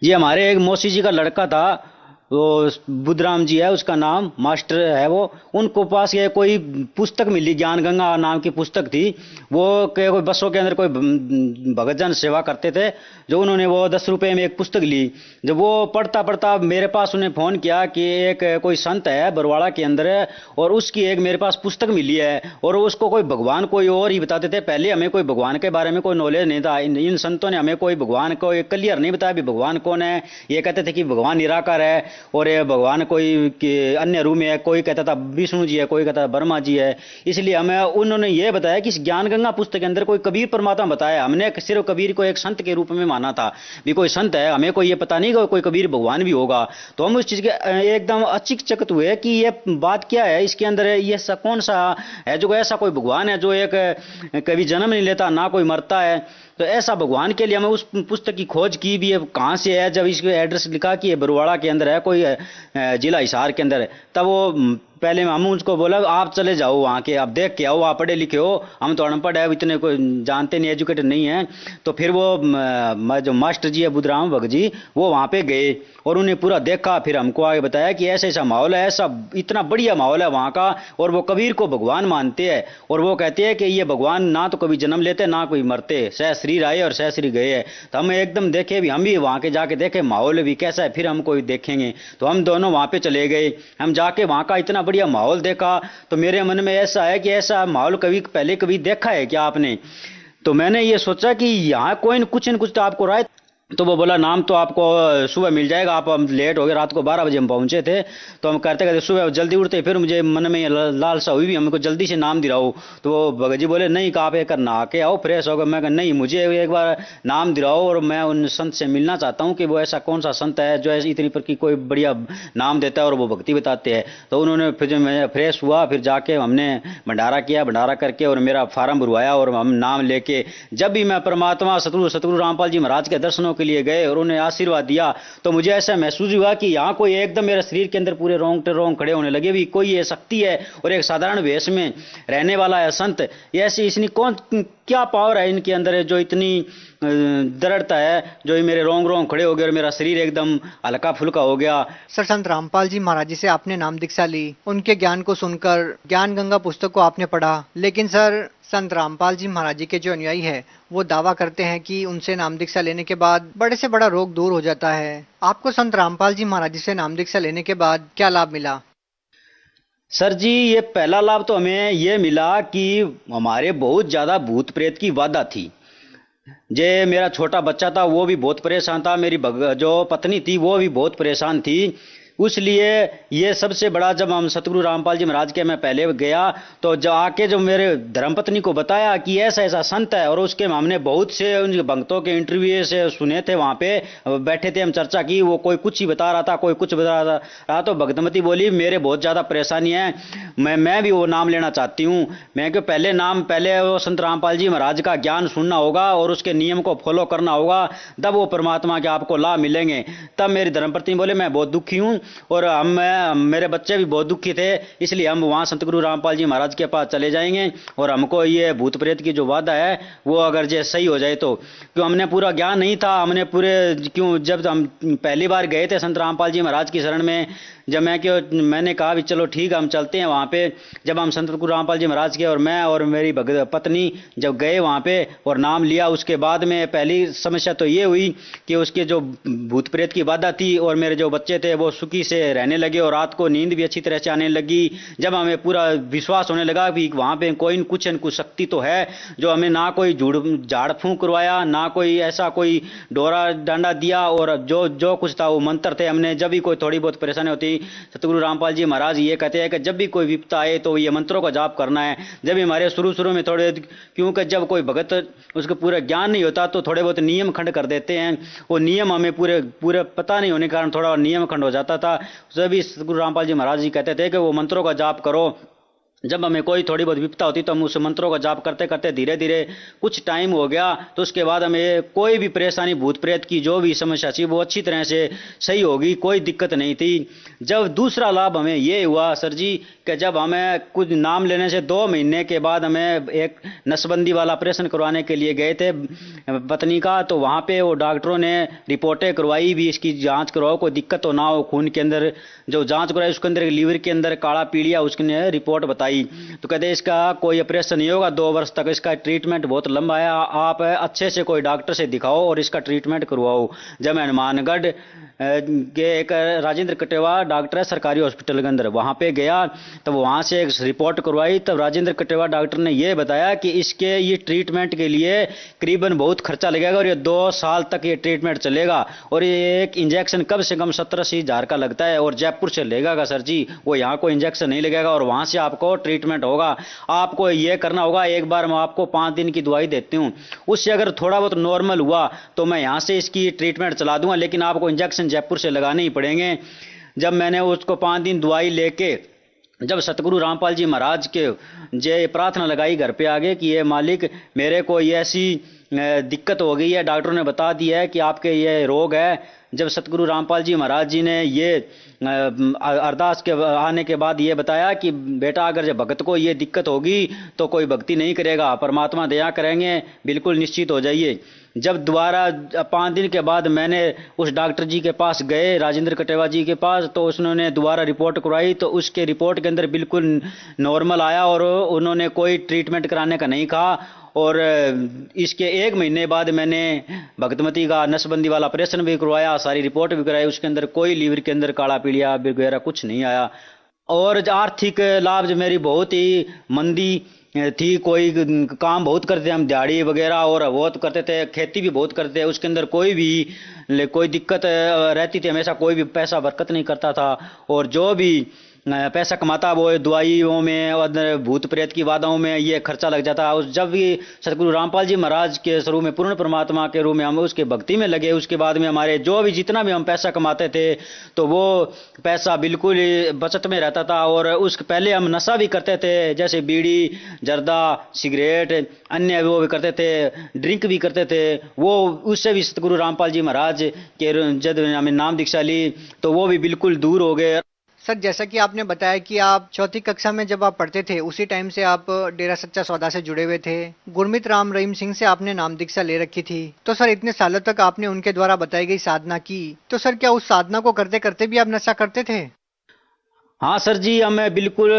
जी, हमारे एक मौसी जी का लड़का था, वो बुद्धराम जी है उसका नाम, मास्टर है वो। उनको पास ये कोई पुस्तक मिली, ज्ञान गंगा नाम की पुस्तक थी। वो कोई बसों के अंदर कोई भगत जन सेवा करते थे, जो उन्होंने वो 10 रुपए में एक पुस्तक ली। जब वो पढ़ता पढ़ता मेरे पास उन्हें फोन किया कि एक कोई संत है बरवाड़ा के अंदर है और उसकी एक मेरे पास पुस्तक मिली है और उसको कोई भगवान कोई और ही बताते थे। पहले हमें कोई भगवान के बारे में कोई नॉलेज नहीं था। इन संतों ने हमें कोई भगवान को क्लियर नहीं बताया भी भगवान कौन है। ये कहते थे कि भगवान निराकार है और ये भगवान कोई अन्य रूप में है। कोई कहता था विष्णु जी है, कोई कहता था ब्रह्मा जी है। इसलिए हमें उन्होंने ये बताया कि इस ज्ञान गंगा पुस्तक के अंदर कोई कबीर परमात्मा बताया। हमने सिर्फ कबीर को एक संत के रूप में माना था, भी कोई संत है, हमें कोई ये पता नहीं कि कोई कबीर भगवान भी होगा। तो हम उस चीज के एकदम अचकित हुए कि ये बात क्या है, इसके अंदर ये कौन सा है जो ऐसा कोई भगवान है जो एक कभी जन्म नहीं लेता, ना कोई मरता है। तो ऐसा भगवान के लिए हमें उस पुस्तक की खोज की भी, कहाँ से है। जब इसके एड्रेस लिखा कि ये बरवाड़ा के अंदर है, कोई जिला हिसार के अंदर है, तब वो पहले हम उसको बोला आप चले जाओ वहाँ के, आप देख के आओ, आप पढ़े लिखे हो, हम तो अनपढ़ है, इतने कोई जानते नहीं, एजुकेटेड नहीं है। तो फिर वो जो मास्टर जी है बुद्धराम भगत जी, वो वहाँ पे गए और उन्हें पूरा देखा। फिर हमको आगे बताया कि ऐसा ऐसा माहौल है, ऐसा इतना बढ़िया माहौल है वहाँ का, और वो कबीर को भगवान मानते हैं और वो कहते हैं कि ये भगवान ना तो कभी जन्म लेते ना कोई मरते, सह शरीर आए और सह शरीर गए है। तो हम एकदम देखे भी, हम भी वहाँ के जाके देखे माहौल भी कैसा है, फिर हम कोई देखेंगे। तो हम दोनों वहाँ पे चले गए। हम जाके वहाँ का इतना बढ़िया माहौल देखा तो मेरे मन में ऐसा है कि ऐसा माहौल कभी पहले कभी देखा है क्या आपने? तो मैंने ये सोचा कि यहाँ कोई न कुछ तो आपको राय। तो वो बोला नाम तो आपको सुबह मिल जाएगा। आप हम लेट हो गए, रात को 12 बजे हम पहुंचे थे। तो हम कहते कहते सुबह जल्दी उठते, फिर मुझे मन में लालसा हुई भी हमको जल्दी से नाम दिलाओ। तो वो भगत जी बोले नहीं, आप एक नहा के आओ, फ्रेश हो गए। मैं कहा नहीं, मुझे एक बार नाम दिलाओ और मैं उन संत से मिलना चाहता हूँ कि वो ऐसा कौन सा संत है जो ऐसी इतनी पर की कोई बढ़िया नाम देता है और वो भक्ति बताते हैं। तो उन्होंने फिर मैं फ्रेश हुआ, फिर जाके हमने भंडारा किया। भंडारा करके और मेरा फार्म भरवाया और हम नाम लेके जब भी मैं परमात्मा सतगुरु रामपाल जी महाराज के दर्शनों के लिए गए और उन्हें आशीर्वाद दिया, तो मुझे ऐसा महसूस हुआ कि यहाँ कोई एकदम मेरे शरीर के अंदर पूरे रोंग खड़े होने लगे भी, कोई ये शक्ति है और एक साधारण वेश में रहने वाला है संत, ये ऐसी इसने कौन क्या पावर है इनके अंदर है जो इतनी दृढ़ता है, जो मेरे रोंग खड़े हो गए और मेरा शरीर एकदम हल्का फुल्का हो गया। सर, संत रामपाल जी महाराज जी से आपने नाम दीक्षा ली, उनके ज्ञान को सुनकर ज्ञान गंगा पुस्तक को आपने पढ़ा, लेकिन सर संत रामपाल जी महाराज जी के जो अनुयायी है वो दावा करते हैं कि उनसे नाम दीक्षा लेने के बाद बड़े से बड़ा रोग दूर हो जाता है। आपको संत रामपाल जी महाराज जी से नाम दीक्षा लेने के बाद क्या लाभ मिला? सर जी, ये पहला लाभ तो हमें ये मिला कि हमारे बहुत ज्यादा भूत प्रेत की बाधा थी। जे मेरा छोटा बच्चा था वो भी बहुत परेशान था, मेरी जो पत्नी थी वो भी बहुत परेशान थी। उसलिए ये सबसे बड़ा, जब हम सतगुरु रामपाल जी महाराज के मैं पहले गया तो जो आके जो मेरे धर्मपत्नी को बताया कि ऐसा ऐसा संत है, और उसके हमने बहुत से उन भक्तों के इंटरव्यू से सुने थे, वहां पे बैठे थे, हम चर्चा की, वो कोई कुछ ही बता रहा था, कोई कुछ बता रहा। तो भक्तमती बोली मेरे बहुत ज्यादा परेशानी है, मैं भी वो नाम लेना चाहती हूँ। मैं कि पहले वो संत रामपाल जी महाराज का ज्ञान सुनना होगा और उसके नियम को फॉलो करना होगा, तब वो परमात्मा के आपको लाभ मिलेंगे। तब मेरी धर्मपत्नी बोले मैं बहुत दुखी हूँ और मेरे बच्चे भी बहुत दुखी थे, इसलिए हम वहां संत गुरु रामपाल जी महाराज के पास चले जाएंगे और हमको ये भूत प्रेत की जो वादा है वो अगर जे सही हो जाए तो। क्यों हमने पूरा ज्ञान नहीं था, हमने पूरे जब हम पहली बार गए थे संत रामपाल जी महाराज की शरण में, जब मैंने कहा भी चलो ठीक है हम चलते हैं वहां पे। जब हम संत गुरु रामपाल जी महाराज के और मैं और मेरी पत्नी जब गए वहां पे और नाम लिया, उसके बाद में पहली समस्या तो ये हुई कि उसके जो भूत प्रेत की बाधा थी और मेरे जो बच्चे थे वो सुखी से रहने लगे और रात को नींद भी अच्छी तरह से आने लगी। जब हमें पूरा विश्वास होने लगा कि वहां पे कोई कुछ न कुछ शक्ति तो है, जो हमें ना कोई झाड़ फूंक करवाया, ना कोई ऐसा कोई डोरा डांडा दिया, और जो कुछ था वो मंत्र थे। हमने जब भी कोई थोड़ी बहुत परेशानी होती, सतगुरु रामपाल जी महाराज ये कहते हैं कि जब भी कोई विपदा आए तो ये मंत्रों का जाप करना है। जब भी हमारे शुरू में थोड़े, क्योंकि जब कोई भगत उसको पूरा ज्ञान नहीं होता तो थोड़े बहुत नियम खंड कर देते हैं, वो नियम हमें पूरे पता नहीं होने के कारण थोड़ा नियम खंड हो जाता था। जब भी सतगुरु रामपाल जी महाराज जी कहते थे कि वो मंत्रों का जाप करो, जब हमें कोई थोड़ी बहुत विपदा होती तो हम उस मंत्रों का जाप करते करते धीरे धीरे कुछ टाइम हो गया, तो उसके बाद हमें कोई भी परेशानी भूत प्रेत की जो भी समस्या थी वो अच्छी तरह से सही होगी, कोई दिक्कत नहीं थी। जब दूसरा लाभ हमें ये हुआ सर जी कि जब हमें कुछ नाम लेने से 2 महीने के बाद हमें एक नसबंदी वाला ऑपरेशन करवाने के लिए गए थे पत्नी का, तो वहां पे वो डॉक्टरों ने रिपोर्टें करवाई भी, इसकी जांच करवाओ कोई दिक्कत तो ना हो। खून के अंदर जो जांच करवाई उसके अंदर लीवर के अंदर काला पीलिया उसने रिपोर्ट बताई, तो कहते इसका कोई ऑपरेशन नहीं होगा, 2 वर्ष तक इसका ट्रीटमेंट बहुत लंबा है, आप अच्छे से कोई डॉक्टर से दिखाओ और इसका ट्रीटमेंट करवाओ। जब मैं हनुमानगढ़ के एक राजेंद्र कटेवा डॉक्टर है सरकारी हॉस्पिटल के अंदर, वहां पे गया तब वहां से एक रिपोर्ट करवाई, तब राजेंद्र कटेवा डॉक्टर ने यह बताया कि इसके ये ट्रीटमेंट के लिए करीबन बहुत खर्चा लगेगा और ये 2 साल तक ये ट्रीटमेंट चलेगा, और ये एक इंजेक्शन कम से कम 70-80 हज़ार का लगता है और जयपुर से लगेगा सर जी, वो यहाँ कोई इंजेक्शन नहीं लगेगा और वहां से आपको ट्रीटमेंट होगा। आपको ये करना होगा, एक बार मैं आपको 5 दिन की दवाई देती हूँ, उससे अगर थोड़ा बहुत नॉर्मल हुआ तो मैं यहाँ से इसकी ट्रीटमेंट चला दूंगा, लेकिन आपको इंजेक्शन जयपुर से लगाने ही पड़ेंगे। जब मैंने उसको 5 दिन दवाई लेके जब सतगुरु रामपाल जी महाराज के जे प्रार्थना लगाई घर पे आगे कि ये मालिक मेरे को ये ऐसी दिक्कत हो गई है, डॉक्टरों ने बता दिया है कि आपके ये रोग है। जब सतगुरु रामपाल जी महाराज जी ने ये अरदास के आने के बाद ये बताया कि बेटा अगर जब भक्त को ये दिक्कत होगी तो कोई भक्ति नहीं करेगा, परमात्मा दया करेंगे, बिल्कुल निश्चित हो जाइए। जब दोबारा 5 दिन के बाद मैंने उस डॉक्टर जी के पास गए, राजेंद्र कटेवा जी के पास, तो उन्होंने दोबारा रिपोर्ट करवाई, तो उसके रिपोर्ट के अंदर बिल्कुल नॉर्मल आया और उन्होंने कोई ट्रीटमेंट कराने का नहीं कहा। और इसके 1 महीने बाद मैंने भगतमती का नसबंदी वाला ऑपरेशन भी करवाया, सारी रिपोर्ट भी कराई, उसके अंदर कोई लीवर के अंदर काला पीलिया वगैरह कुछ नहीं आया। और आर्थिक लाभ जो मेरी बहुत ही मंदी थी, कोई काम बहुत करते हम दिहाड़ी वगैरह और बहुत करते थे, खेती भी बहुत करते, उसके अंदर कोई दिक्कत रहती थी, हमेशा कोई भी पैसा बरकत नहीं करता था। और जो भी पैसा कमाता, वो दवाइयों में और भूत प्रेत की बाधाओं में ये खर्चा लग जाता। और जब भी सतगुरु रामपाल जी महाराज के स्वरूप में पूर्ण परमात्मा के रूप में हम उसके भक्ति में लगे, उसके बाद में हमारे जो भी जितना भी हम पैसा कमाते थे तो वो पैसा बिल्कुल बचत में रहता था। और उस पहले हम नशा भी करते थे, जैसे बीड़ी, जर्दा, सिगरेट, अन्य वो भी करते थे, ड्रिंक भी करते थे। वो उससे भी सतगुरु रामपाल जी महाराज के जब हमें नाम दीक्षा ली तो वो भी बिल्कुल दूर हो गए। सर, जैसा कि आपने बताया कि आप चौथी कक्षा में जब आप पढ़ते थे उसी टाइम से आप डेरा सच्चा सौदा से जुड़े हुए थे। गुरमीत राम रहीम सिंह से आपने नाम दीक्षा ले रखी थी। तो सर, इतने सालों तक आपने उनके द्वारा बताई गई साधना की, तो सर क्या उस साधना को करते करते भी आप नशा करते थे? हाँ सर जी, हमें बिल्कुल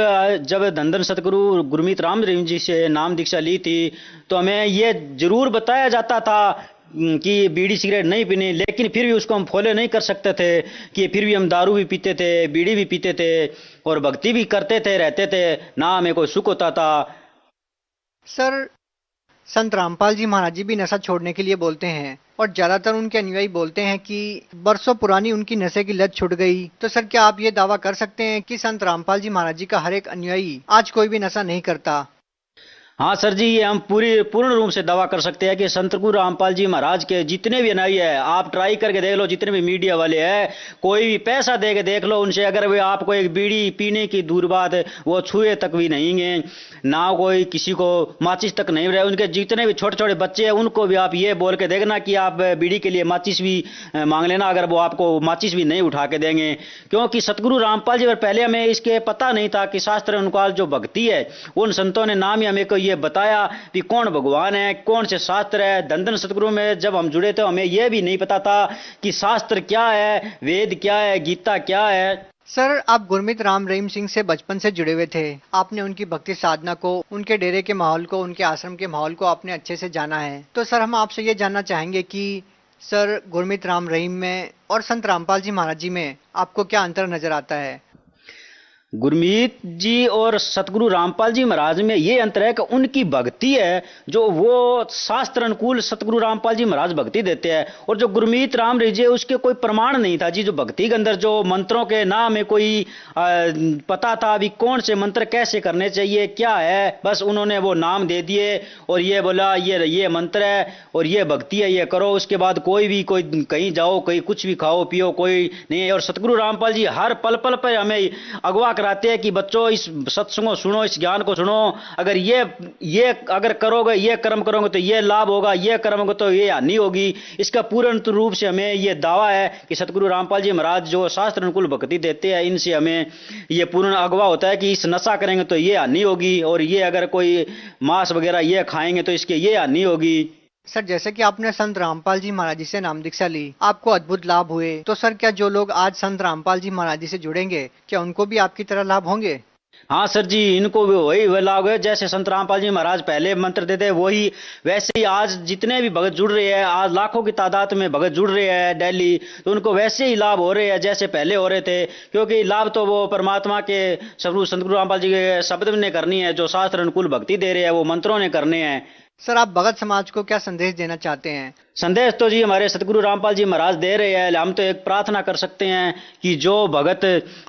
जब धन सतगुरु गुरमीत राम रहीम जी से नाम दीक्षा ली थी तो हमें ये जरूर बताया जाता था कि बीड़ी सिगरेट नहीं पीनी, लेकिन फिर भी उसको हम फॉलो नहीं कर सकते थे कि फिर भी हम दारू भी पीते थे, बीड़ी भी पीते थे और भक्ति भी करते थे, रहते थे, ना हमें कोई सुख होता था। सर, संत रामपाल जी महाराज जी भी नशा छोड़ने के लिए बोलते हैं और ज्यादातर उनके अनुयायी बोलते हैं कि बरसों पुरानी उनकी नशे की लत छूट गई। तो सर, क्या आप ये दावा कर सकते हैं कि संत रामपाल जी महाराज जी का हर एक अनुयायी आज कोई भी नशा नहीं करता? हाँ सर जी, ये हम पूर्ण रूप से दावा कर सकते हैं कि संत गुरु रामपाल जी महाराज के जितने भी अनुयायी है, आप ट्राई करके देख लो, जितने भी मीडिया वाले हैं, कोई भी पैसा दे के देख लो उनसे, अगर वे आपको एक बीड़ी पीने की दूर बात है वो छुए तक भी नहीं है, ना कोई किसी को माचिस तक नहीं रहे। उनके जितने भी छोटे छोटे बच्चे हैं उनको भी आप ये बोल के देखना कि आप बीड़ी के लिए माचिस भी मांग लेना, अगर वो आपको माचिस भी नहीं उठा के देंगे। क्योंकि सतगुरु रामपाल जी पहले हमें इसके पता नहीं था कि शास्त्र अनुसार जो भक्ति है, उन संतों ने नाम ही हमें को ये बताया कि कौन भगवान है, कौन से शास्त्र है। धन सतगुरु में जब हम जुड़े थे हमें यह भी नहीं पता था कि शास्त्र क्या है, वेद क्या है, गीता क्या है। सर, आप गुरमीत राम रहीम सिंह से बचपन से जुड़े हुए थे, आपने उनकी भक्ति साधना को, उनके डेरे के माहौल को, उनके आश्रम के माहौल को आपने अच्छे से जाना है। तो सर, हम आपसे ये जानना चाहेंगे कि सर, गुरमीत राम रहीम में और संत रामपाल जी महाराज जी में आपको क्या अंतर नजर आता है? गुरमीत जी और सतगुरु रामपाल जी महाराज में ये अंतर है कि उनकी भक्ति है जो वो शास्त्र अनुकूल सतगुरु रामपाल जी महाराज भक्ति देते हैं, और जो गुरमीत राम रहीम जी उसके कोई प्रमाण नहीं था जी। जो भक्ति के अंदर जो मंत्रों के नाम में कोई पता था अभी कौन से मंत्र कैसे करने चाहिए क्या है, बस उन्होंने वो नाम दे दिए और ये बोला ये मंत्र है और ये भक्ति है, ये करो। उसके बाद कोई कहीं जाओ, कहीं कुछ भी खाओ पियो, कोई नहीं। और सतगुरु रामपाल जी हर पल पल पर हमें अगवा कराते हैं कि बच्चों इस सत्संग को सुनो, इस ज्ञान को सुनो, अगर ये अगर करोगे, ये कर्म करोगे तो ये लाभ होगा, ये कर्म करोगे तो ये हानि होगी। इसका पूर्ण रूप से हमें ये दावा है कि सतगुरु रामपाल जी महाराज जो शास्त्र अनुकूल भक्ति देते हैं, इनसे हमें ये पूर्ण अगवा होता है कि इस नशा करेंगे तो ये हानि होगी, और ये अगर कोई मांस वगैरह ये खाएंगे तो इसके ये हानि होगी। सर, जैसे कि आपने संत रामपाल जी महाराज जी से नाम दीक्षा ली, आपको अद्भुत लाभ हुए, तो सर क्या जो लोग आज संत रामपाल जी महाराज जी से जुड़ेंगे, क्या उनको भी आपकी तरह लाभ होंगे? हाँ सर जी, इनको भी वही लाभ है जैसे संत रामपाल जी महाराज पहले मंत्र देते वही, वैसे ही आज जितने भी भगत जुड़ रहे हैं, आज लाखों की तादाद में भगत जुड़ रहे हैं दिल्ली, तो उनको वैसे ही लाभ हो रहे हैं जैसे पहले हो रहे थे। क्योंकि लाभ तो वो परमात्मा के सतगुरु रामपाल जी के शब्द ने करनी है, जो शास्त्र अनुकूल भक्ति दे रहे हैं वो मंत्रों ने करने हैं। सर, आप भगत समाज को क्या संदेश देना चाहते हैं? संदेश तो जी हमारे सतगुरु रामपाल जी महाराज दे रहे हैं। हम तो एक प्रार्थना कर सकते हैं कि जो भगत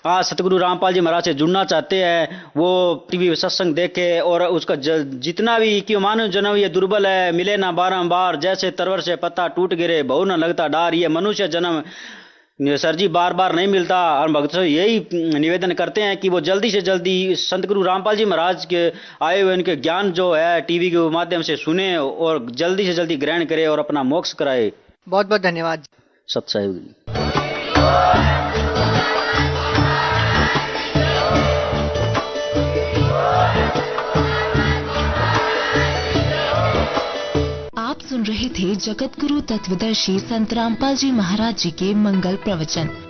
आज सतगुरु रामपाल जी महाराज से जुड़ना चाहते हैं वो टीवी सत्संग देखे, और उसका जितना भी कि मानव जन्म ये दुर्बल है, मिले ना बारंबार, जैसे तरवर से पत्ता टूट गिरे बहु न लगता डार। ये मनुष्य जन्म सर जी बार बार नहीं मिलता, और भक्त से यही निवेदन करते हैं कि वो जल्दी से जल्दी संत गुरु रामपाल जी महाराज के आए हुए उनके ज्ञान जो है टीवी के माध्यम से सुने और जल्दी से जल्दी ग्रहण करे और अपना मोक्ष कराए। बहुत बहुत धन्यवाद। सत्साई। सुन रहे थे जगत गुरु तत्वदर्शी संत रामपाल जी महाराज जी के मंगल प्रवचन।